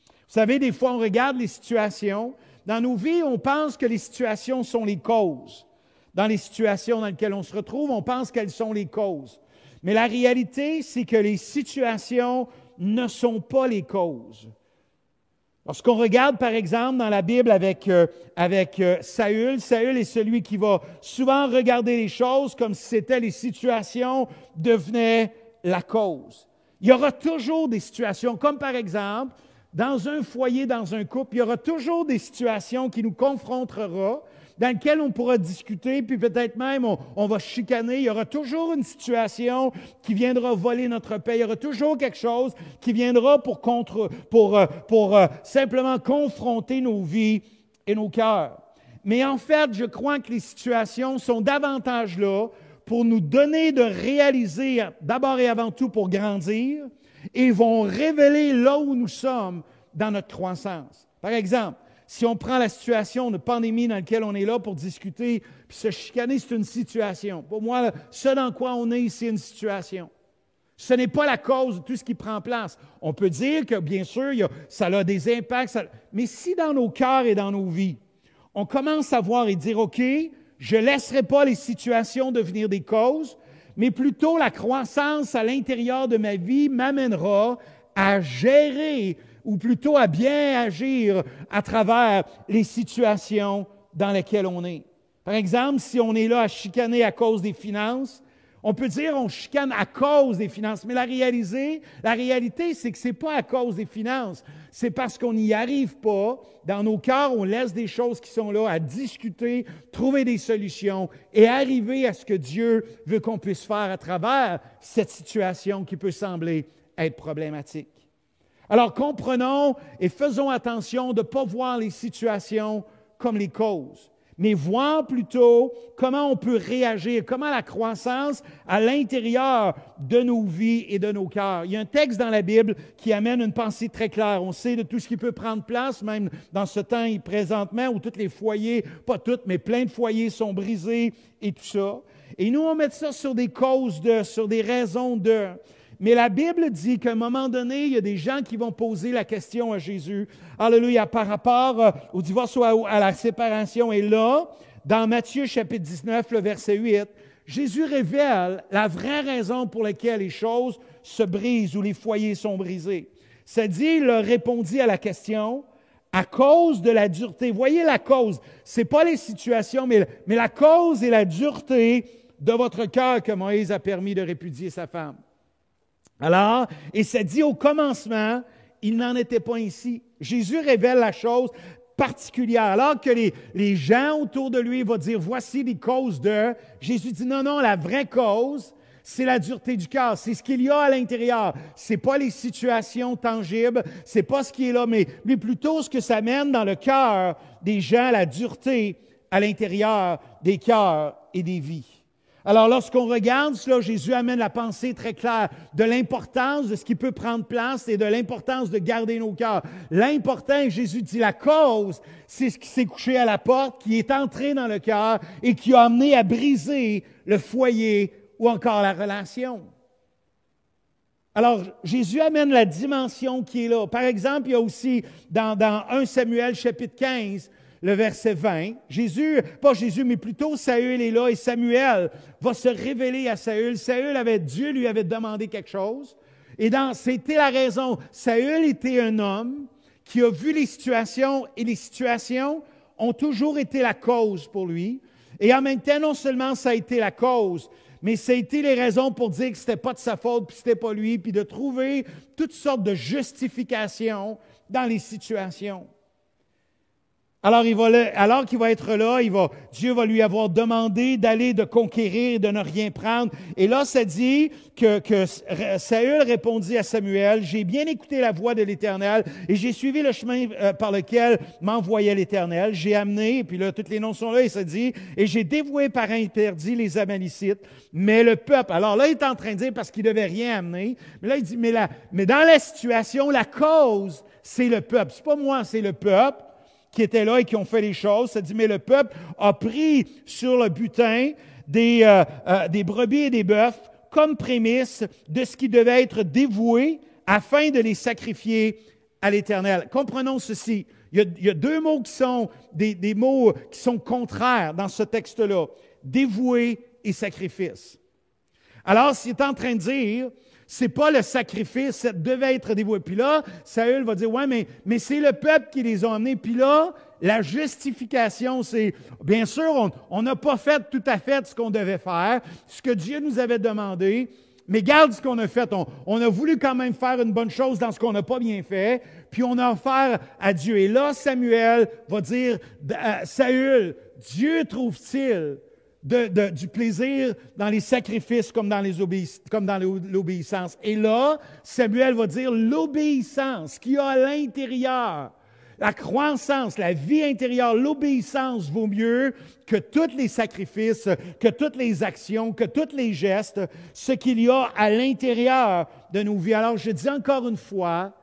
Vous savez, des fois, on regarde les situations. Dans nos vies, on pense que les situations sont les causes. Dans les situations dans lesquelles on se retrouve, on pense qu'elles sont les causes. Mais la réalité, c'est que les situations ne sont pas les causes. Lorsqu'on regarde, par exemple, dans la Bible avec Saül, Saül est celui qui va souvent regarder les choses comme si c'était les situations devenaient la cause. Il y aura toujours des situations, comme par exemple, dans un foyer, dans un couple, il y aura toujours des situations qui nous confrontera, dans lesquelles on pourra discuter, puis peut-être même on va chicaner. Il y aura toujours une situation qui viendra voler notre paix. Il y aura toujours quelque chose qui viendra pour simplement confronter nos vies et nos cœurs. Mais en fait, je crois que les situations sont davantage là pour nous donner de réaliser, d'abord et avant tout pour grandir, et vont révéler là où nous sommes dans notre croissance. Par exemple, si on prend la situation de pandémie dans laquelle on est là pour discuter, puis se chicaner, c'est une situation. Pour moi, ce dans quoi on est, c'est une situation. Ce n'est pas la cause de tout ce qui prend place. On peut dire que, bien sûr, ça a des impacts, mais si dans nos cœurs et dans nos vies, on commence à voir et dire, OK, je ne laisserai pas les situations devenir des causes, mais plutôt la croissance à l'intérieur de ma vie m'amènera à gérer ou plutôt à bien agir à travers les situations dans lesquelles on est. Par exemple, si on est là à chicaner à cause des finances, on peut dire on chicane à cause des finances, mais la réalité, c'est que ce n'est pas à cause des finances. C'est parce qu'on n'y arrive pas. Dans nos cœurs, on laisse des choses qui sont là à discuter, trouver des solutions et arriver à ce que Dieu veut qu'on puisse faire à travers cette situation qui peut sembler être problématique. Alors, comprenons et faisons attention de ne pas voir les situations comme les causes, mais voir plutôt comment on peut réagir, comment la croissance à l'intérieur de nos vies et de nos cœurs. Il y a un texte dans la Bible qui amène une pensée très claire. On sait de tout ce qui peut prendre place, même dans ce temps présentement où tous les foyers, pas tous, mais plein de foyers sont brisés et tout ça. Et nous, on met ça sur des causes sur des raisons de. Mais la Bible dit qu'à un moment donné, il y a des gens qui vont poser la question à Jésus, alléluia, par rapport au divorce ou à la séparation. Et là, dans Matthieu chapitre 19, le verset 8, Jésus révèle la vraie raison pour laquelle les choses se brisent ou les foyers sont brisés. C'est-à-dire, il leur répondit à la question, à cause de la dureté. Voyez la cause, ce n'est pas les situations, mais la cause et la dureté de votre cœur que Moïse a permis de répudier sa femme. Alors, et ça dit au commencement, il n'en était pas ainsi. Jésus révèle la chose particulière. Alors que les gens autour de lui vont dire, voici les causes de. Jésus dit, non, la vraie cause, c'est la dureté du cœur. C'est ce qu'il y a à l'intérieur. Ce n'est pas les situations tangibles, ce n'est pas ce qui est là, mais plutôt ce que ça mène dans le cœur des gens, la dureté à l'intérieur des cœurs et des vies. Alors, lorsqu'on regarde cela, Jésus amène la pensée très claire de l'importance de ce qui peut prendre place et de l'importance de garder nos cœurs. L'important, Jésus dit, la cause, c'est ce qui s'est couché à la porte, qui est entré dans le cœur et qui a amené à briser le foyer ou encore la relation. Alors, Jésus amène la dimension qui est là. Par exemple, il y a aussi dans 1 Samuel chapitre 15, le verset 20, mais plutôt Saül est là et Samuel va se révéler à Saül. Dieu lui avait demandé quelque chose. Et c'était la raison. Saül était un homme qui a vu les situations et les situations ont toujours été la cause pour lui. Et en même temps, non seulement ça a été la cause, mais ça a été les raisons pour dire que ce n'était pas de sa faute, puis c'était pas lui, puis de trouver toutes sortes de justifications dans les situations. Alors qu'il va être là, Dieu va lui avoir demandé d'aller, de conquérir, de ne rien prendre. Et là, ça dit que Saül répondit à Samuel, « J'ai bien écouté la voix de l'Éternel et j'ai suivi le chemin par lequel m'envoyait l'Éternel. J'ai amené, et puis là, tous les noms sont là, et ça dit, et j'ai dévoué par interdit les Amalicites. Mais le peuple, alors là, il est en train de dire parce qu'il ne devait rien amener, mais là, il dit, mais dans la situation, la cause, c'est le peuple. C'est pas moi, c'est le peuple qui étaient là et qui ont fait les choses. Ça dit, mais le peuple a pris sur le butin des brebis et des bœufs comme prémisse de ce qui devait être dévoué afin de les sacrifier à l'Éternel. Comprenons ceci. Il y a deux mots qui sont des mots qui sont contraires dans ce texte-là. Dévoué et sacrifice. Alors, s'il est en train de dire, c'est pas le sacrifice, ça devait être dévoué. Puis là, Saül va dire, ouais, mais c'est le peuple qui les a emmenés. Puis là, la justification, c'est, bien sûr, on n'a pas fait tout à fait ce qu'on devait faire, ce que Dieu nous avait demandé, mais garde ce qu'on a fait. On a voulu quand même faire une bonne chose dans ce qu'on n'a pas bien fait, puis on a offert à Dieu. Et là, Samuel va dire, Saül, Dieu trouve-t-il du plaisir dans les sacrifices comme dans l'obéissance. Et là, Samuel va dire l'obéissance qu'il y a à l'intérieur, la croissance, la vie intérieure, l'obéissance vaut mieux que tous les sacrifices, que toutes les actions, que tous les gestes, ce qu'il y a à l'intérieur de nos vies. Alors, je dis encore une fois,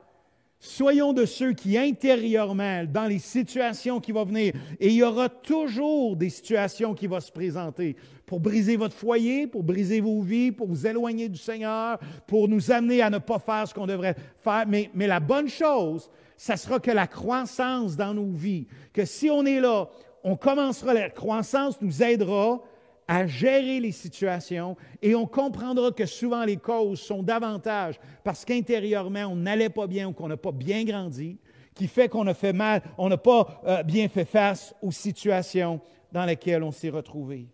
soyons de ceux qui intérieurement, dans les situations qui vont venir, et il y aura toujours des situations qui vont se présenter pour briser votre foyer, pour briser vos vies, pour vous éloigner du Seigneur, pour nous amener à ne pas faire ce qu'on devrait faire. Mais la bonne chose, ça sera que la croissance dans nos vies, que si on est là, on commencera, la croissance nous aidera à gérer les situations et on comprendra que souvent les causes sont davantage parce qu'intérieurement, on n'allait pas bien ou qu'on n'a pas bien grandi, qui fait qu'on a fait mal, on n'a pas bien fait face aux situations dans lesquelles on s'est retrouvé.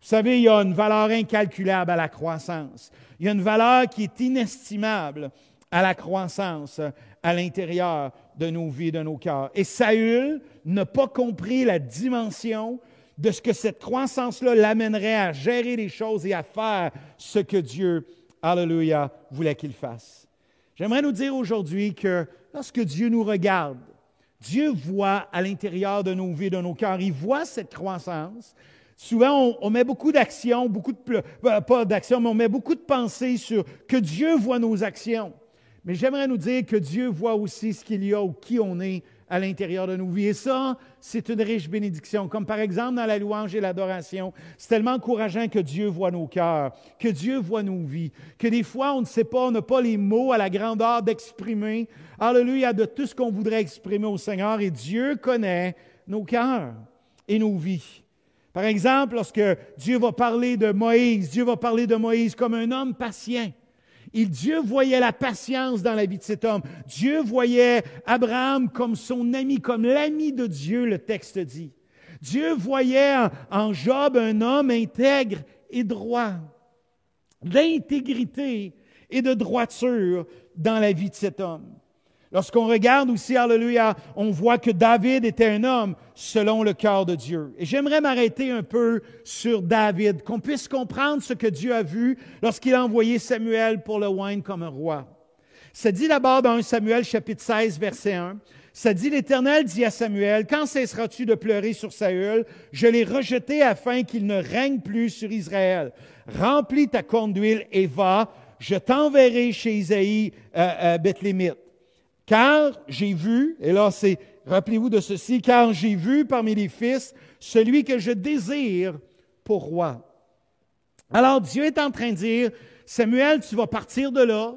Vous savez, il y a une valeur incalculable à la croissance. Il y a une valeur qui est inestimable à la croissance à l'intérieur de nos vies, de nos cœurs. Et Saül n'a pas compris la dimension de ce que cette croissance-là l'amènerait à gérer les choses et à faire ce que Dieu, alléluia, voulait qu'il fasse. J'aimerais nous dire aujourd'hui que lorsque Dieu nous regarde, Dieu voit à l'intérieur de nos vies, de nos cœurs. Il voit cette croissance. Souvent, on met beaucoup d'actions, pas d'actions, mais on met beaucoup de pensées sur que Dieu voit nos actions. Mais j'aimerais nous dire que Dieu voit aussi ce qu'il y a ou qui on est à l'intérieur de nos vies. Et ça, c'est une riche bénédiction. Comme par exemple dans la louange et l'adoration, c'est tellement encourageant que Dieu voit nos cœurs, que Dieu voit nos vies, que des fois, on ne sait pas, on n'a pas les mots à la grandeur d'exprimer, alléluia, de tout ce qu'on voudrait exprimer au Seigneur. Et Dieu connaît nos cœurs et nos vies. Par exemple, lorsque Dieu va parler de Moïse comme un homme patient. Dieu voyait la patience dans la vie de cet homme. Dieu voyait Abraham comme son ami, comme l'ami de Dieu, le texte dit. Dieu voyait en Job un homme intègre et droit, d'intégrité et de droiture dans la vie de cet homme. Lorsqu'on regarde aussi, alléluia, on voit que David était un homme selon le cœur de Dieu. Et j'aimerais m'arrêter un peu sur David, qu'on puisse comprendre ce que Dieu a vu lorsqu'il a envoyé Samuel pour le oindre comme un roi. Ça dit d'abord dans 1 Samuel chapitre 16, verset 1, ça dit, l'Éternel dit à Samuel, « Quand cesseras-tu de pleurer sur Saül? Je l'ai rejeté afin qu'il ne règne plus sur Israël. Remplis ta corne d'huile et va, je t'enverrai chez Isaïe Bethlémite. Car j'ai vu, et là c'est, rappelez-vous de ceci, car j'ai vu parmi les fils celui que je désire pour roi. » Alors Dieu est en train de dire, Samuel, tu vas partir de là,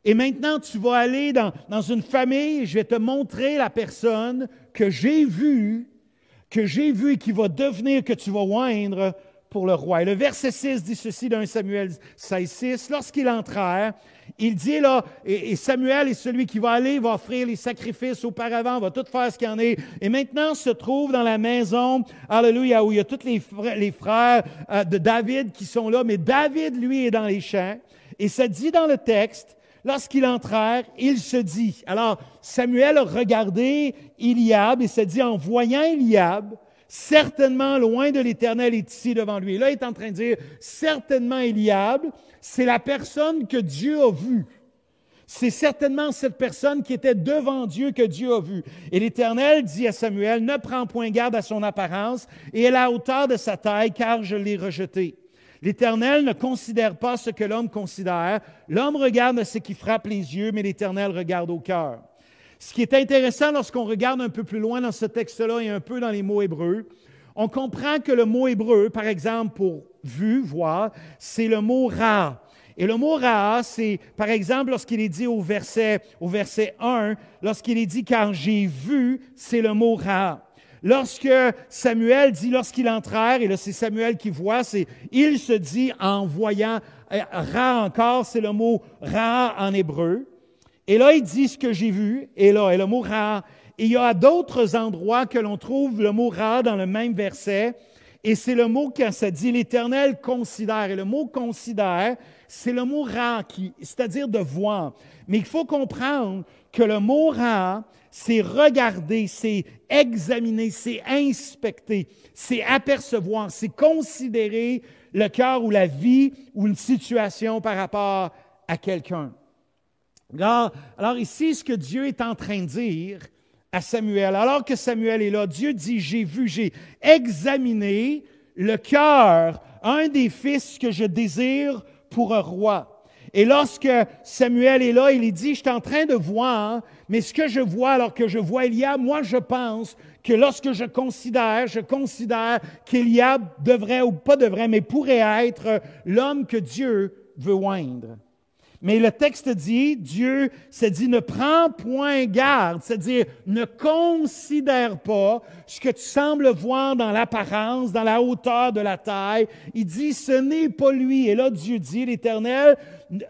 et maintenant tu vas aller dans une famille, et je vais te montrer la personne que j'ai vue et qui va devenir, que tu vas oindre pour le roi. Et le verset 6 dit ceci dans 1 Samuel 16, 6, lorsqu'ils entrèrent, il dit là, et Samuel est celui qui va aller, va offrir les sacrifices auparavant, va tout faire ce qu'il y en est. Et maintenant se trouve dans la maison, alléluia, où il y a tous les frères de David qui sont là, mais David, lui, est dans les champs. Et ça dit dans le texte, lorsqu'ils entrèrent, il se dit. Alors, Samuel a regardé Eliab, et ça dit, en voyant Eliab, certainement loin de l'Éternel est ici devant lui. Et là, il est en train de dire, certainement Eliab, c'est la personne que Dieu a vue. C'est certainement cette personne qui était devant Dieu que Dieu a vue. Et l'Éternel dit à Samuel, ne prends point garde à son apparence et à la hauteur de sa taille, car je l'ai rejeté. L'Éternel ne considère pas ce que l'homme considère. L'homme regarde ce qui frappe les yeux, mais l'Éternel regarde au cœur. Ce qui est intéressant lorsqu'on regarde un peu plus loin dans ce texte-là et un peu dans les mots hébreux, on comprend que le mot hébreu, par exemple, pour vu, voir, c'est le mot ra. Et le mot ra, c'est, par exemple, lorsqu'il est dit au verset 1, lorsqu'il est dit « car j'ai vu », c'est le mot ra. Lorsque Samuel dit « lorsqu'ils entrèrent », et là c'est Samuel qui voit, c'est « il se dit en voyant », ra encore, c'est le mot ra en hébreu. Et là, il dit ce que j'ai vu, et là, et le mot ra. Et il y a d'autres endroits que l'on trouve le mot ra dans le même verset, et c'est le mot quand ça dit l'Éternel considère. Et le mot considère, c'est le mot ra, c'est-à-dire de voir. Mais il faut comprendre que le mot ra, c'est regarder, c'est examiner, c'est inspecter, c'est apercevoir, c'est considérer le cœur ou la vie ou une situation par rapport à quelqu'un. Alors ici, ce que Dieu est en train de dire à Samuel, alors que Samuel est là, Dieu dit, j'ai vu, j'ai examiné le cœur, un des fils que je désire pour un roi. Et lorsque Samuel est là, il dit, je suis en train de voir, mais ce que je vois, alors que je vois Eliab, moi je pense que lorsque je considère qu'Eliab devrait ou pas devrait, mais pourrait être l'homme que Dieu veut oindre. Mais le texte dit, Dieu se dit, ne prends point garde, c'est-à-dire ne considère pas ce que tu sembles voir dans l'apparence, dans la hauteur de la taille. Il dit, ce n'est pas lui. Et là, Dieu dit, l'Éternel,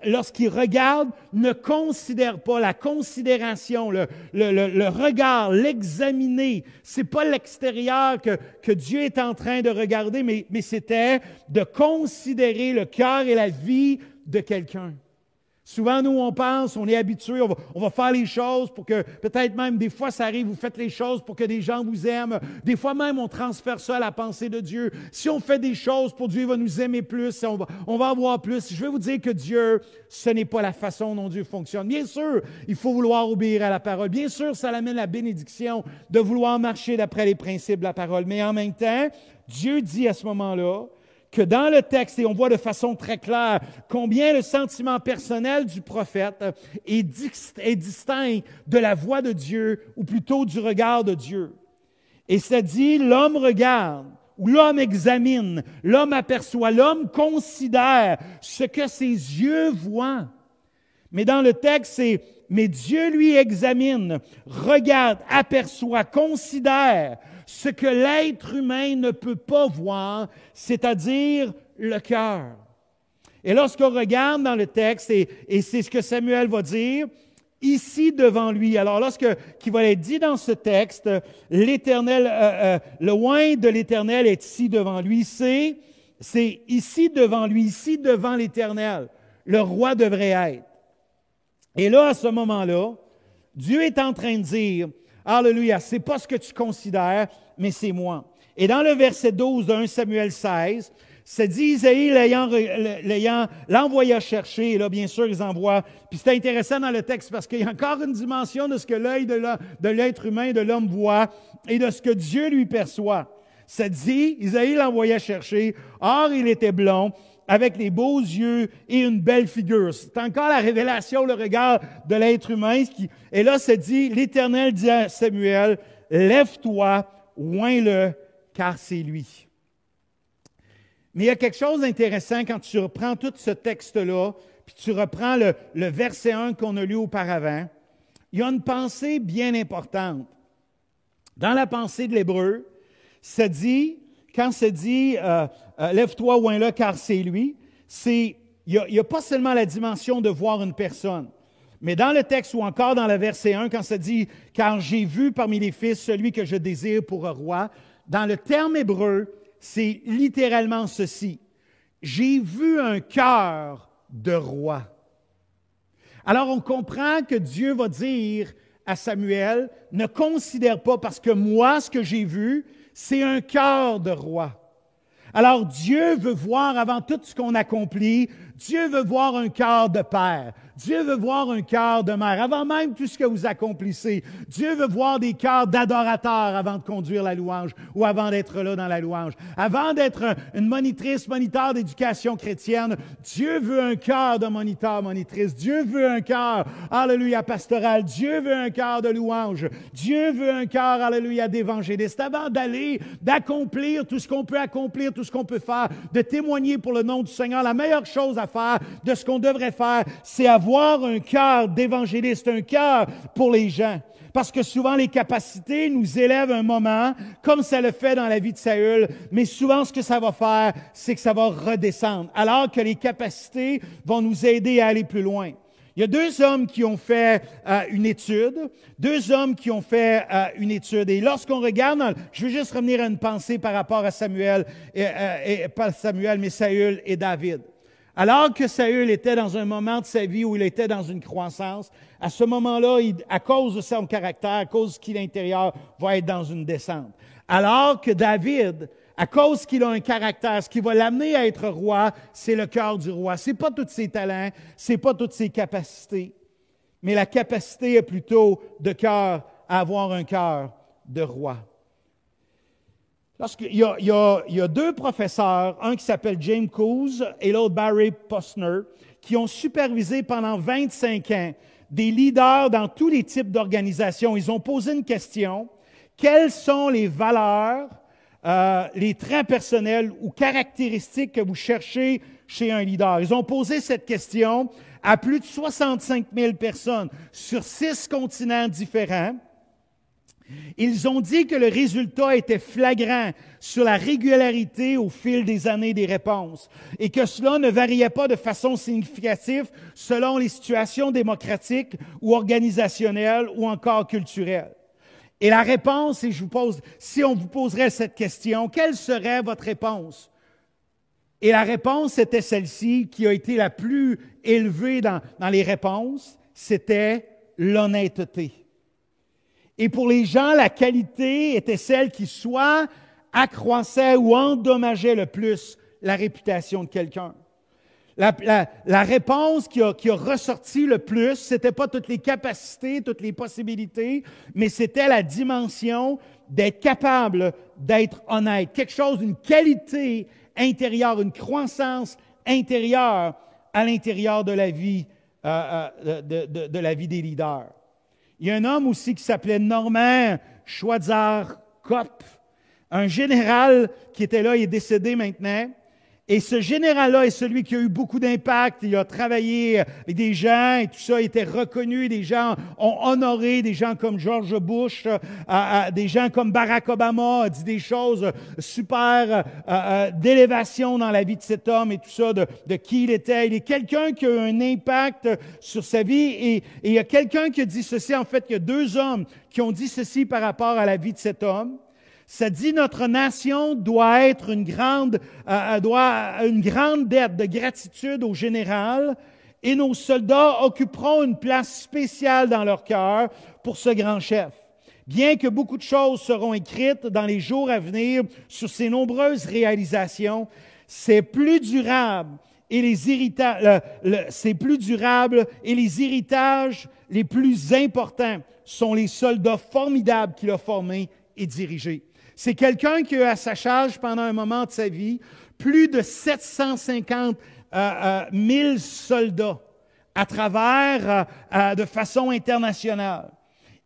lorsqu'il regarde, ne considère pas la considération, le regard, l'examiner. C'est pas l'extérieur que Dieu est en train de regarder, mais c'était de considérer le cœur et la vie de quelqu'un. Souvent, nous, on pense, on est habitué, on va faire les choses pour que, peut-être même, des fois, ça arrive, vous faites les choses pour que des gens vous aiment. Des fois même, on transfère ça à la pensée de Dieu. Si on fait des choses pour Dieu, il va nous aimer plus, on va avoir plus. Je vais vous dire que Dieu, ce n'est pas la façon dont Dieu fonctionne. Bien sûr, il faut vouloir obéir à la parole. Bien sûr, ça amène la bénédiction de vouloir marcher d'après les principes de la parole. Mais en même temps, Dieu dit à ce moment-là, que dans le texte, et on voit de façon très claire combien le sentiment personnel du prophète est distinct de la voix de Dieu, ou plutôt du regard de Dieu. Et ça dit, l'homme regarde, ou l'homme examine, l'homme aperçoit, l'homme considère ce que ses yeux voient. Mais dans le texte, c'est « mais Dieu lui examine, regarde, aperçoit, considère » ce que l'être humain ne peut pas voir, c'est-à-dire le cœur. Et lorsqu'on regarde dans le texte, et c'est ce que Samuel va dire, ici devant lui. Alors, qu'il va être dit dans ce texte, l'Éternel, le oint de l'Éternel est ici devant lui, c'est ici devant lui, ici devant l'Éternel. Le roi devrait être. Et là, à ce moment-là, Dieu est en train de dire, alléluia, c'est pas ce que tu considères, mais c'est moi. Et dans le verset 12 de 1 Samuel 16, ça dit Isaïe l'envoya chercher, et là, bien sûr, ils envoient. Puis c'est intéressant dans le texte parce qu'il y a encore une dimension de ce que l'œil de l'être humain, de l'homme voit, et de ce que Dieu lui perçoit. Ça dit, Isaïe l'envoya chercher, or il était blond, avec les beaux yeux et une belle figure. C'est encore la révélation, le regard de l'être humain. Et là, ça dit, l'Éternel dit à Samuel, « Lève-toi, oins-le, car c'est lui. » Mais il y a quelque chose d'intéressant quand tu reprends tout ce texte-là, puis tu reprends le verset 1 qu'on a lu auparavant. Il y a une pensée bien importante. Dans la pensée de l'Hébreu, ça dit, quand ça dit lève-toi, oins-le, car c'est lui, il n'y a pas seulement la dimension de voir une personne. Mais dans le texte ou encore dans le verset 1, quand ça dit « Car j'ai vu parmi les fils celui que je désire pour un roi », dans le terme hébreu, c'est littéralement ceci. J'ai vu un cœur de roi. Alors on comprend que Dieu va dire à Samuel, ne considère pas parce que moi, ce que j'ai vu, c'est un cœur de roi. Alors Dieu veut voir avant tout ce qu'on accomplit, Dieu veut voir un cœur de père. Dieu veut voir un cœur de mère, avant même tout ce que vous accomplissez. Dieu veut voir des cœurs d'adorateurs avant de conduire la louange ou avant d'être là dans la louange. Avant d'être une moniteur d'éducation chrétienne, Dieu veut un cœur de monitrice. Dieu veut un cœur, alléluia, pastoral. Dieu veut un cœur de louange. Dieu veut un cœur, alléluia, d'évangéliste. Avant d'accomplir tout ce qu'on peut accomplir, tout ce qu'on peut faire, de témoigner pour le nom du Seigneur, la meilleure chose à faire, de ce qu'on devrait faire, c'est avoir un cœur d'évangéliste, un cœur pour les gens. Parce que souvent, les capacités nous élèvent un moment, comme ça le fait dans la vie de Saül, mais souvent, ce que ça va faire, c'est que ça va redescendre, alors que les capacités vont nous aider à aller plus loin. Il y a deux hommes qui ont fait une étude, et lorsqu'on regarde, je veux juste revenir à une pensée par rapport à Samuel, pas Samuel, mais Saül et David. Alors que Saül était dans un moment de sa vie où il était dans une croissance, à ce moment-là, à cause de son caractère, à cause de ce qu'il est intérieur, va être dans une descente. Alors que David, à cause qu'il a un caractère, ce qui va l'amener à être roi, c'est le cœur du roi. C'est pas tous ses talents, c'est pas toutes ses capacités, mais la capacité est plutôt de cœur à avoir un cœur de roi. Il y a deux professeurs, un qui s'appelle James Coase et l'autre Barry Posner, qui ont supervisé pendant 25 ans des leaders dans tous les types d'organisations. Ils ont posé une question. Quelles sont les valeurs, les traits personnels ou caractéristiques que vous cherchez chez un leader? Ils ont posé cette question à plus de 65 000 personnes sur 6 continents différents. Ils ont dit que le résultat était flagrant sur la régularité au fil des années des réponses et que cela ne variait pas de façon significative selon les situations démocratiques ou organisationnelles ou encore culturelles. Et la réponse, et je vous pose, si on vous poserait cette question, quelle serait votre réponse? Et la réponse était celle-ci, qui a été la plus élevée dans les réponses, c'était l'honnêteté. Et pour les gens, la qualité était celle qui soit accroissait ou endommageait le plus la réputation de quelqu'un. La réponse qui a ressorti le plus, ce n'était pas toutes les capacités, toutes les possibilités, mais c'était la dimension d'être capable d'être honnête. Quelque chose, une qualité intérieure, une croissance intérieure à l'intérieur de la vie, de la vie des leaders. Il y a un homme aussi qui s'appelait Norman Schwarzkopf, un général qui était là, il est décédé maintenant. Et ce général-là est celui qui a eu beaucoup d'impact. Il a travaillé avec des gens et tout ça, il était reconnu. Des gens ont honoré, des gens comme George Bush, des gens comme Barack Obama a dit des choses super d'élévation dans la vie de cet homme et tout ça, de qui il était. Il est quelqu'un qui a eu un impact sur sa vie et il y a quelqu'un qui a dit ceci. En fait, il y a deux hommes qui ont dit ceci par rapport à la vie de cet homme. Ça dit notre nation doit être une grande dette de gratitude au général et nos soldats occuperont une place spéciale dans leur cœur pour ce grand chef. Bien que beaucoup de choses seront écrites dans les jours à venir sur ses nombreuses réalisations, c'est plus durable et les héritages les plus importants sont les soldats formidables qu'il a formés et dirigés. C'est quelqu'un qui a à sa charge pendant un moment de sa vie plus de 750 000 soldats à travers, de façon internationale.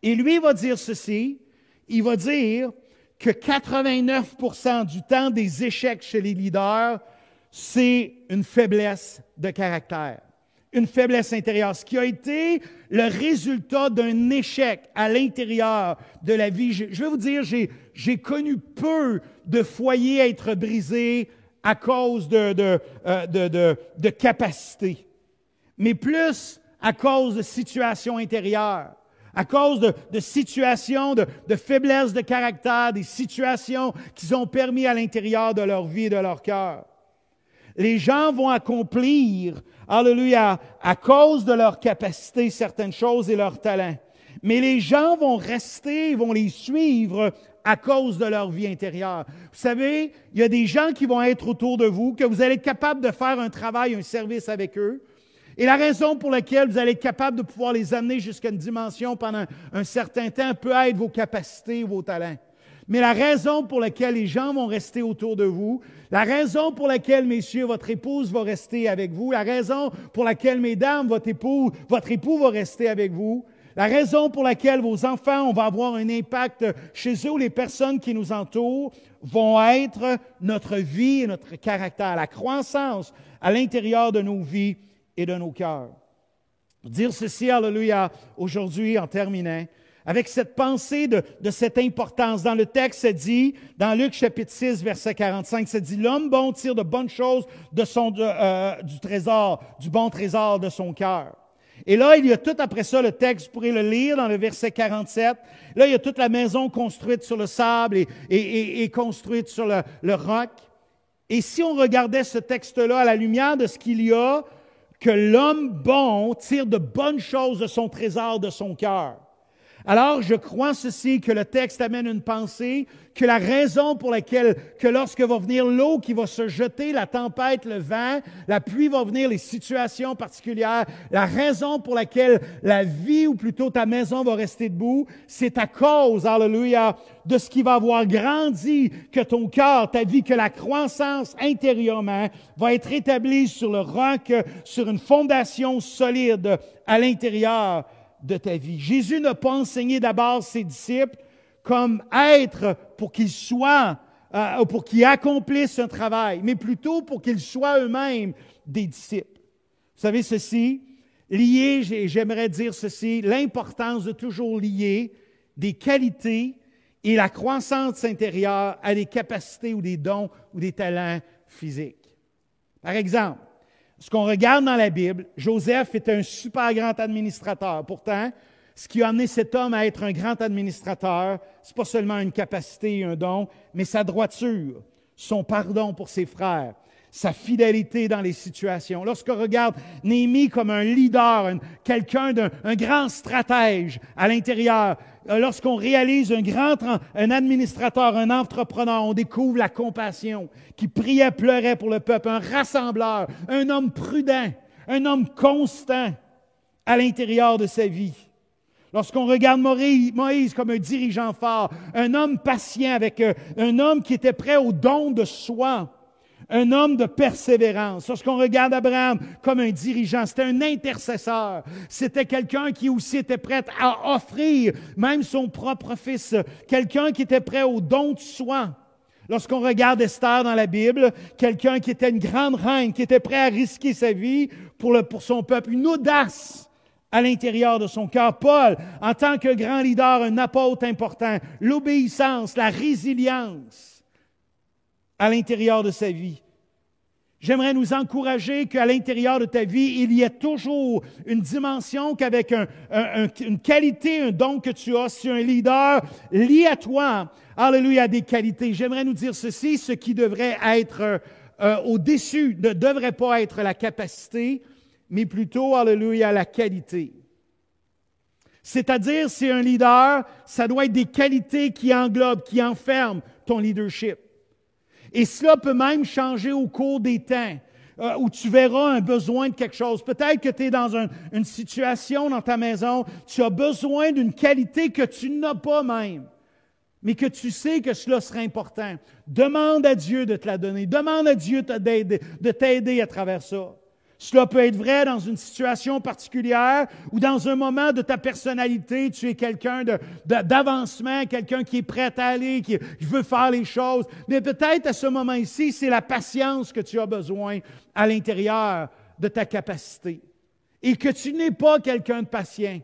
Et lui va dire ceci, il va dire que 89% du temps des échecs chez les leaders, c'est une faiblesse de caractère, une faiblesse intérieure, ce qui a été le résultat d'un échec à l'intérieur de la vie. Je vais vous dire, j'ai connu peu de foyers à être brisés à cause de capacités, mais plus à cause de situations intérieures, à cause de situations de faiblesse de caractère, des situations qu'ils ont permis à l'intérieur de leur vie et de leur cœur. Les gens vont accomplir, alléluia, à cause de leur capacité, certaines choses et leur talent. Mais les gens vont rester, vont les suivre à cause de leur vie intérieure. Vous savez, il y a des gens qui vont être autour de vous, que vous allez être capable de faire un travail, un service avec eux. Et la raison pour laquelle vous allez être capable de pouvoir les amener jusqu'à une dimension pendant un certain temps peut être vos capacités, vos talents. Mais la raison pour laquelle les gens vont rester autour de vous, la raison pour laquelle, messieurs, votre épouse va rester avec vous, la raison pour laquelle, mesdames, votre époux va rester avec vous, la raison pour laquelle vos enfants, on va avoir un impact chez eux, ou les personnes qui nous entourent, vont être notre vie et notre caractère, la croissance à l'intérieur de nos vies et de nos cœurs. Dire ceci, alléluia, aujourd'hui, en terminant, avec cette pensée de cette importance. Dans le texte, ça dit, dans Luc chapitre 6, verset 45, ça dit « L'homme bon tire de bonnes choses du trésor, du bon trésor de son cœur. » Et là, il y a tout après ça, le texte, vous pourrez le lire dans le verset 47. Là, il y a toute la maison construite sur le sable et construite sur le roc. Et si on regardait ce texte-là à la lumière de ce qu'il y a, que l'homme bon tire de bonnes choses de son trésor de son cœur. Alors, je crois ceci, que le texte amène une pensée, que la raison pour laquelle, que lorsque va venir l'eau qui va se jeter, la tempête, le vent, la pluie va venir, les situations particulières, la raison pour laquelle la vie, ou plutôt ta maison va rester debout, c'est à cause, alléluia, de ce qui va avoir grandi, que ton cœur, ta vie, que la croissance intérieurement va être établie sur le roc, sur une fondation solide à l'intérieur de ta vie. Jésus n'a pas enseigné d'abord ses disciples comme être pour qu'ils soient, pour qu'ils accomplissent un travail, mais plutôt pour qu'ils soient eux-mêmes des disciples. Vous savez ceci, j'aimerais dire ceci, l'importance de toujours lier des qualités et la croissance intérieure à des capacités ou des dons ou des talents physiques. Par exemple, ce qu'on regarde dans la Bible, Joseph est un super grand administrateur. Pourtant, ce qui a amené cet homme à être un grand administrateur, ce n'est pas seulement une capacité et un don, mais sa droiture, son pardon pour ses frères, sa fidélité dans les situations. Lorsqu'on regarde Néhémie comme un leader, quelqu'un un grand stratège à l'intérieur, lorsqu'on réalise un administrateur, un entrepreneur, on découvre la compassion, qui priait, pleurait pour le peuple, un rassembleur, un homme prudent, un homme constant à l'intérieur de sa vie. Lorsqu'on regarde Moïse comme un dirigeant fort, un homme patient, avec un homme qui était prêt au don de soi, un homme de persévérance. Lorsqu'on regarde Abraham comme un dirigeant, c'était un intercesseur. C'était quelqu'un qui aussi était prêt à offrir même son propre fils. Quelqu'un qui était prêt au don de soi. Lorsqu'on regarde Esther dans la Bible, quelqu'un qui était une grande reine, qui était prêt à risquer sa vie pour son peuple. Une audace à l'intérieur de son cœur. Paul, en tant que grand leader, un apôtre important, l'obéissance, la résilience à l'intérieur de sa vie. J'aimerais nous encourager qu'à l'intérieur de ta vie, il y ait toujours une dimension qu'avec une qualité, un don que tu as, si tu es un leader, lié à toi, alléluia, des qualités. J'aimerais nous dire ceci, ce qui devrait être au-dessus ne devrait pas être la capacité, mais plutôt, alléluia, la qualité. C'est-à-dire, si un leader, ça doit être des qualités qui englobent, qui enferment ton leadership. Et cela peut même changer au cours des temps, où tu verras un besoin de quelque chose. Peut-être que tu es dans une situation dans ta maison, tu as besoin d'une qualité que tu n'as pas même, mais que tu sais que cela serait important. Demande à Dieu de te la donner. Demande à Dieu de t'aider à travers ça. Cela peut être vrai dans une situation particulière ou dans un moment de ta personnalité. Tu es quelqu'un d'avancement, quelqu'un qui est prêt à aller, qui veut faire les choses. Mais peut-être à ce moment ici, c'est la patience que tu as besoin à l'intérieur de ta capacité. Et que tu n'es pas quelqu'un de patient.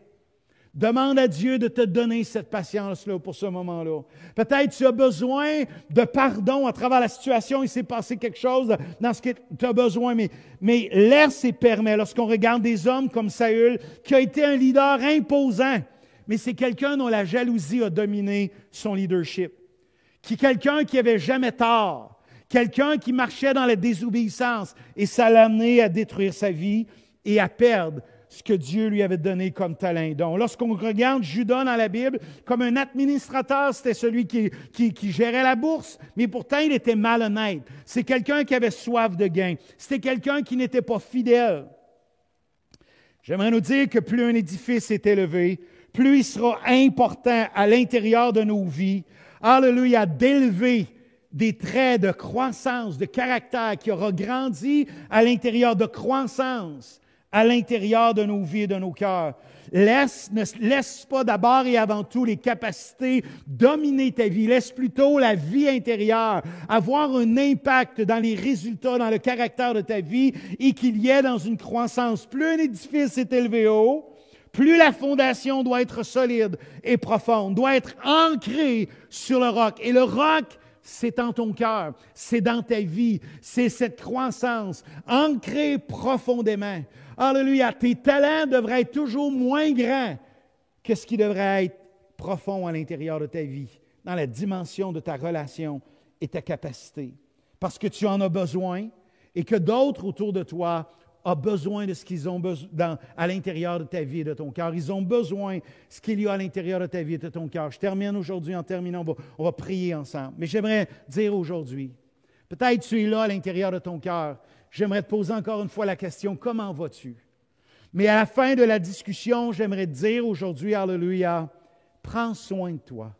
Demande à Dieu de te donner cette patience-là pour ce moment-là. Peut-être tu as besoin de pardon à travers la situation. Il s'est passé quelque chose dans ce que tu as besoin. Mais laisse et permet. Lorsqu'on regarde des hommes comme Saül, qui a été un leader imposant, mais c'est quelqu'un dont la jalousie a dominé son leadership. Quelqu'un qui n'avait jamais tort. Quelqu'un qui marchait dans la désobéissance. Et ça l'a amené à détruire sa vie et à perdre ce que Dieu lui avait donné comme talent. Donc, lorsqu'on regarde Judas dans la Bible, comme un administrateur, c'était celui qui gérait la bourse, mais pourtant, il était malhonnête. C'est quelqu'un qui avait soif de gain. C'était quelqu'un qui n'était pas fidèle. J'aimerais nous dire que plus un édifice est élevé, plus il sera important à l'intérieur de nos vies, alléluia, d'élever des traits de croissance, de caractère qui aura grandi à l'intérieur de croissance, à l'intérieur de nos vies et de nos cœurs. Ne laisse pas d'abord et avant tout les capacités dominer ta vie. Laisse plutôt la vie intérieure avoir un impact dans les résultats, dans le caractère de ta vie et qu'il y ait dans une croissance. Plus un édifice est élevé haut, plus la fondation doit être solide et profonde, doit être ancrée sur le roc. Et le roc, c'est dans ton cœur, c'est dans ta vie, c'est cette croissance ancrée profondément. Alléluia, tes talents devraient être toujours moins grands que ce qui devrait être profond à l'intérieur de ta vie, dans la dimension de ta relation et ta capacité. Parce que tu en as besoin et que d'autres autour de toi ont besoin de ce qu'ils ont besoin à l'intérieur de ta vie et de ton cœur. Ils ont besoin de ce qu'il y a à l'intérieur de ta vie et de ton cœur. Je termine aujourd'hui. En terminant, on va prier ensemble. Mais j'aimerais dire aujourd'hui, peut-être tu es là à l'intérieur de ton cœur. J'aimerais te poser encore une fois la question, comment vas-tu? Mais à la fin de la discussion, j'aimerais te dire aujourd'hui, alléluia, prends soin de toi.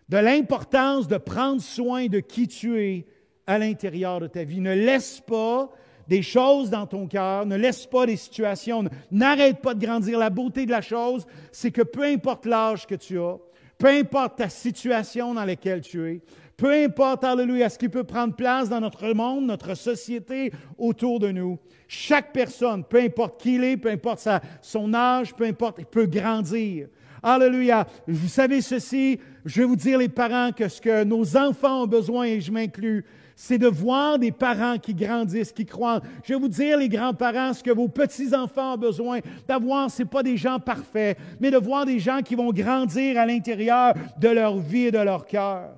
De l'importance de prendre soin de qui tu es à l'intérieur de ta vie. Ne laisse pas des choses dans ton cœur, ne laisse pas des situations, n'arrête pas de grandir. La beauté de la chose, c'est que peu importe l'âge que tu as, peu importe ta situation dans laquelle tu es, peu importe, alléluia, ce qui peut prendre place dans notre monde, notre société autour de nous, chaque personne, peu importe qui il est, peu importe son âge, peu importe, il peut grandir. Alléluia. Vous savez ceci, je vais vous dire les parents que ce que nos enfants ont besoin, et je m'inclus, c'est de voir des parents qui grandissent, qui croient. Je vais vous dire, les grands-parents, ce que vos petits-enfants ont besoin d'avoir, ce n'est pas des gens parfaits, mais de voir des gens qui vont grandir à l'intérieur de leur vie et de leur cœur.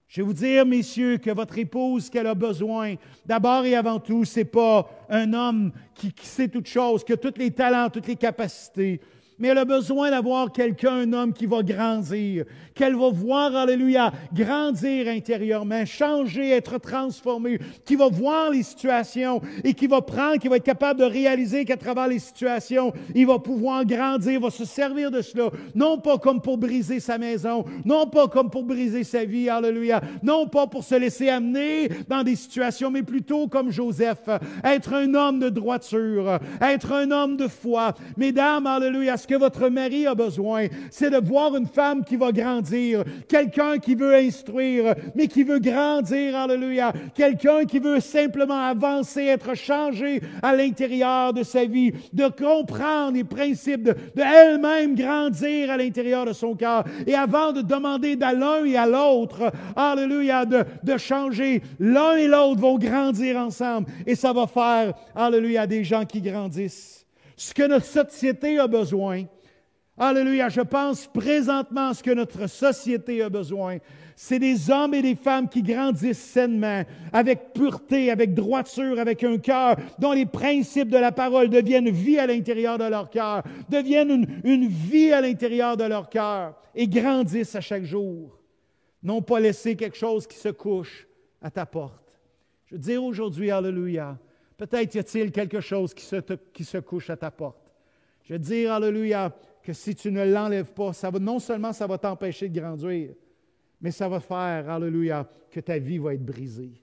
Je vais vous dire, messieurs, que votre épouse, qu'elle a besoin, d'abord et avant tout, ce n'est pas un homme qui sait toutes choses, qui a tous les talents, toutes les capacités. Mais elle a besoin d'avoir quelqu'un, un homme qui va grandir, qu'elle va voir, alléluia, grandir intérieurement, changer, être transformé, qui va voir les situations et qui va être capable de réaliser qu'à travers les situations, il va pouvoir grandir, va se servir de cela, non pas comme pour briser sa maison, non pas comme pour briser sa vie, alléluia, non pas pour se laisser amener dans des situations, mais plutôt comme Joseph, être un homme de droiture, être un homme de foi. Mesdames, alléluia, ce que votre mari a besoin, c'est de voir une femme qui va grandir, quelqu'un qui veut instruire, mais qui veut grandir, alléluia, quelqu'un qui veut simplement avancer, être changé à l'intérieur de sa vie, de comprendre les principes, de elle-même grandir à l'intérieur de son cœur. Et avant de demander à l'un et à l'autre, alléluia, de changer, l'un et l'autre vont grandir ensemble. Et ça va faire, alléluia, des gens qui grandissent. Ce que notre société a besoin, alléluia, je pense présentement ce que notre société a besoin, c'est des hommes et des femmes qui grandissent sainement, avec pureté, avec droiture, avec un cœur dont les principes de la parole deviennent vie à l'intérieur de leur cœur, deviennent une vie à l'intérieur de leur cœur et grandissent à chaque jour. Non pas laisser quelque chose qui se couche à ta porte. Je veux dire aujourd'hui, alléluia, peut-être y a-t-il quelque chose qui se couche à ta porte. Je veux dire, alléluia, que si tu ne l'enlèves pas, non seulement ça va t'empêcher de grandir, mais ça va faire, alléluia, que ta vie va être brisée.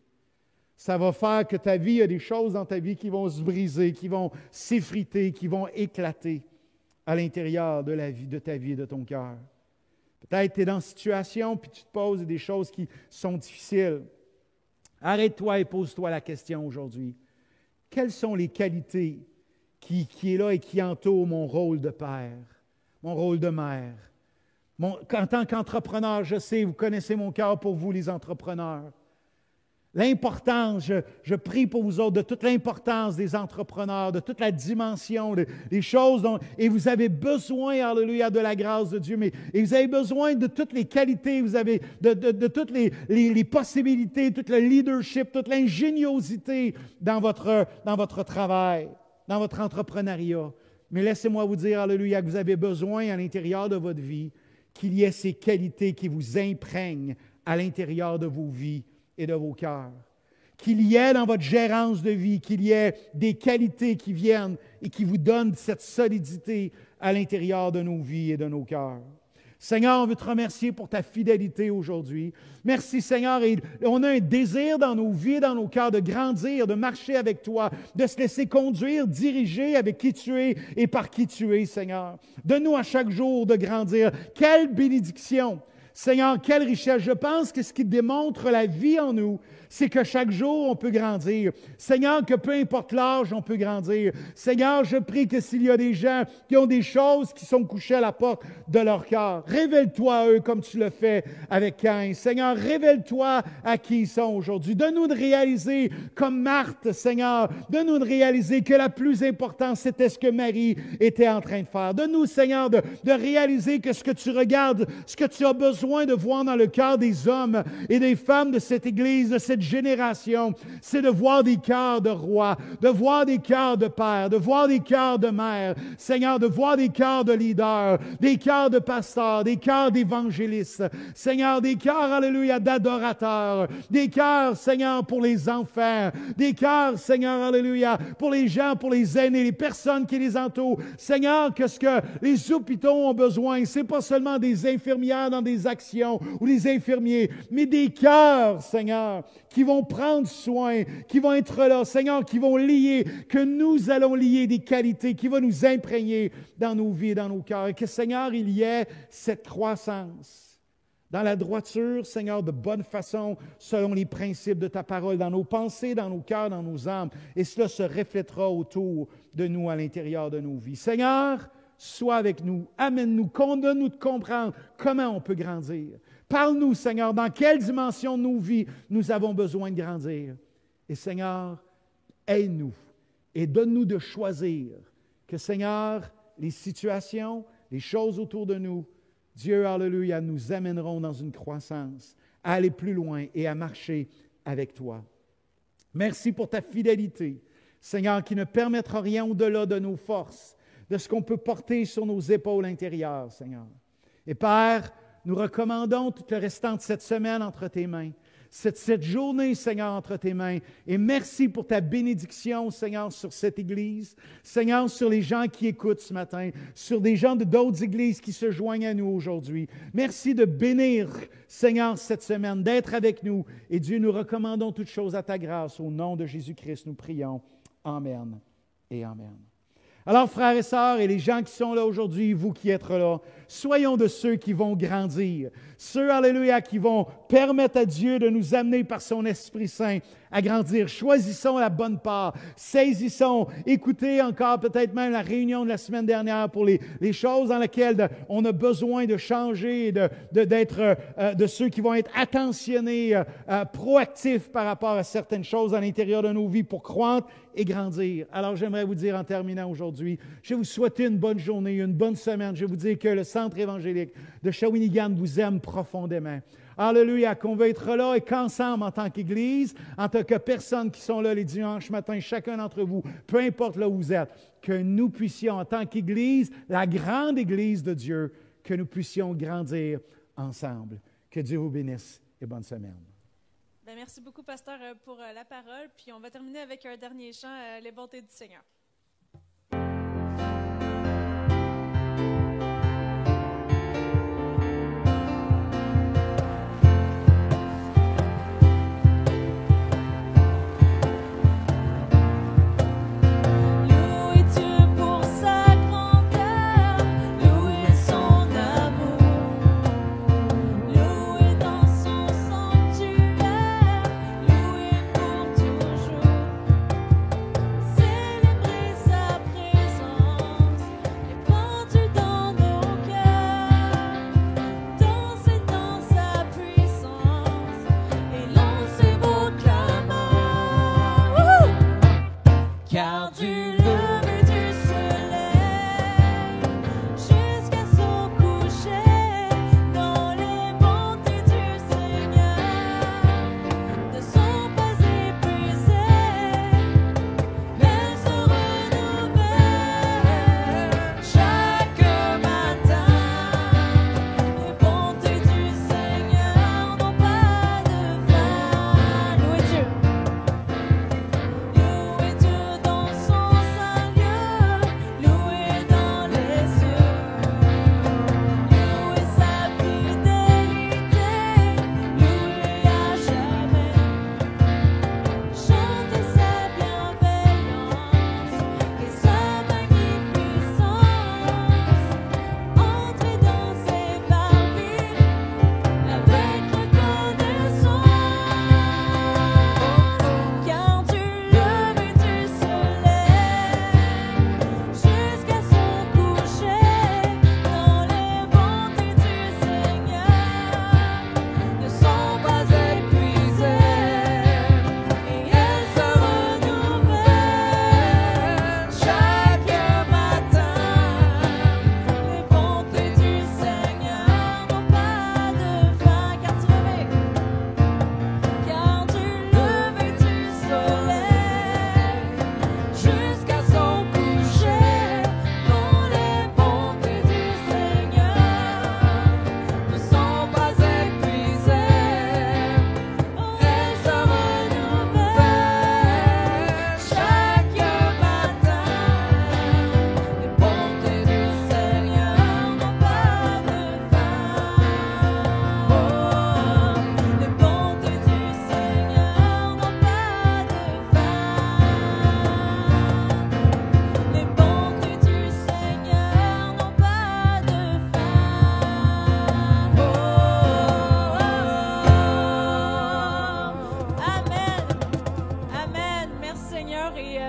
Ça va faire que ta vie, il y a des choses dans ta vie qui vont se briser, qui vont s'effriter, qui vont éclater à l'intérieur de ta vie, de ton cœur. Peut-être tu es dans une situation, puis tu te poses des choses qui sont difficiles. Arrête-toi et pose-toi la question aujourd'hui. Quelles sont les qualités qui est là et qui entourent mon rôle de père, mon rôle de mère? En tant qu'entrepreneur, je sais, vous connaissez mon cœur pour vous, les entrepreneurs. L'importance, je prie pour vous autres, de toute l'importance des entrepreneurs, de toute la dimension, des choses dont... Et vous avez besoin, alléluia, de la grâce de Dieu, et vous avez besoin de toutes les qualités, vous avez de toutes les possibilités, tout le leadership, toute l'ingéniosité dans votre travail, dans votre entrepreneuriat. Mais laissez-moi vous dire, alléluia, que vous avez besoin à l'intérieur de votre vie qu'il y ait ces qualités qui vous imprègnent à l'intérieur de vos vies et de vos cœurs. Qu'il y ait dans votre gérance de vie, qu'il y ait des qualités qui viennent et qui vous donnent cette solidité à l'intérieur de nos vies et de nos cœurs. Seigneur, on veut te remercier pour ta fidélité aujourd'hui. Merci, Seigneur. Et on a un désir dans nos vies, dans nos cœurs, de grandir, de marcher avec toi, de se laisser conduire, diriger avec qui tu es et par qui tu es, Seigneur. Donne-nous à chaque jour de grandir. Quelle bénédiction! Seigneur, quelle richesse! Je pense que ce qui démontre la vie en nous, c'est que chaque jour, on peut grandir. Seigneur, que peu importe l'âge, on peut grandir. Seigneur, je prie que s'il y a des gens qui ont des choses qui sont couchées à la porte de leur cœur, révèle-toi à eux comme tu le fais avec Caïn. Seigneur, révèle-toi à qui ils sont aujourd'hui. Donne-nous de réaliser, comme Marthe, Seigneur, donne-nous de réaliser que la plus importante, c'était ce que Marie était en train de faire. Donne-nous, Seigneur, de réaliser que ce que tu regardes, ce que tu as besoin de voir dans le cœur des hommes et des femmes de cette Église, de cette génération, c'est de voir des cœurs de rois, de voir des cœurs de pères, de voir des cœurs de mères, Seigneur, de voir des cœurs de leaders, des cœurs de pasteurs, des cœurs d'évangélistes, Seigneur, des cœurs, alléluia, d'adorateurs, des cœurs, Seigneur, pour les enfants, des cœurs, Seigneur, alléluia, pour les gens, pour les aînés, les personnes qui les entourent. Seigneur, que ce que les hôpitaux ont besoin, c'est pas seulement des infirmières dans des actions ou des infirmiers, mais des cœurs, Seigneur, qui vont prendre soin, qui vont être là, Seigneur, qui vont lier, que nous allons lier des qualités, qui vont nous imprégner dans nos vies et dans nos cœurs. Et que, Seigneur, il y ait cette croissance dans la droiture, Seigneur, de bonne façon, selon les principes de ta parole, dans nos pensées, dans nos cœurs, dans nos âmes. Et cela se reflètera autour de nous, à l'intérieur de nos vies. Seigneur, sois avec nous, amène-nous, donne-nous de comprendre comment on peut grandir. Parle-nous, Seigneur, dans quelle dimension de nos vies nous avons besoin de grandir. Et Seigneur, aide-nous et donne-nous de choisir que, Seigneur, les situations, les choses autour de nous Dieu, alléluia, nous amèneront dans une croissance, à aller plus loin et à marcher avec toi. Merci pour ta fidélité, Seigneur, qui ne permettra rien au-delà de nos forces, de ce qu'on peut porter sur nos épaules intérieures, Seigneur. Et Père, nous recommandons tout le restant de cette semaine entre tes mains, cette journée, Seigneur, entre tes mains. Et merci pour ta bénédiction, Seigneur, sur cette Église. Seigneur, sur les gens qui écoutent ce matin, sur des gens d'autres églises qui se joignent à nous aujourd'hui. Merci de bénir, Seigneur, cette semaine, d'être avec nous. Et Dieu, nous recommandons toutes choses à ta grâce. Au nom de Jésus-Christ, nous prions. Amen et Amen. Alors, frères et sœurs, et les gens qui sont là aujourd'hui, vous qui êtes là, soyons de ceux qui vont grandir, ceux, alléluia, qui vont permettre à Dieu de nous amener par son Esprit Saint à grandir. Choisissons la bonne part, saisissons, écoutez encore peut-être même la réunion de la semaine dernière pour les choses dans lesquelles on a besoin de changer, d'être de ceux qui vont être attentionnés, proactifs par rapport à certaines choses à l'intérieur de nos vies pour croître et grandir. Alors, j'aimerais vous dire en terminant aujourd'hui, je vous souhaite une bonne journée, une bonne semaine. Je vous dis que le Centre évangélique de Shawinigan vous aime profondément. Alléluia, qu'on va être là et qu'ensemble, en tant qu'Église, en tant que personnes qui sont là les dimanches matins, chacun d'entre vous, peu importe là où vous êtes, que nous puissions, en tant qu'Église, la grande Église de Dieu, que nous puissions grandir ensemble. Que Dieu vous bénisse et bonne semaine. Bien, merci beaucoup, pasteur, pour la parole. Puis on va terminer avec un dernier chant, Les bontés du Seigneur.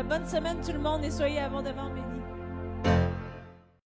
Bonne semaine tout le monde et soyez abondamment bénis.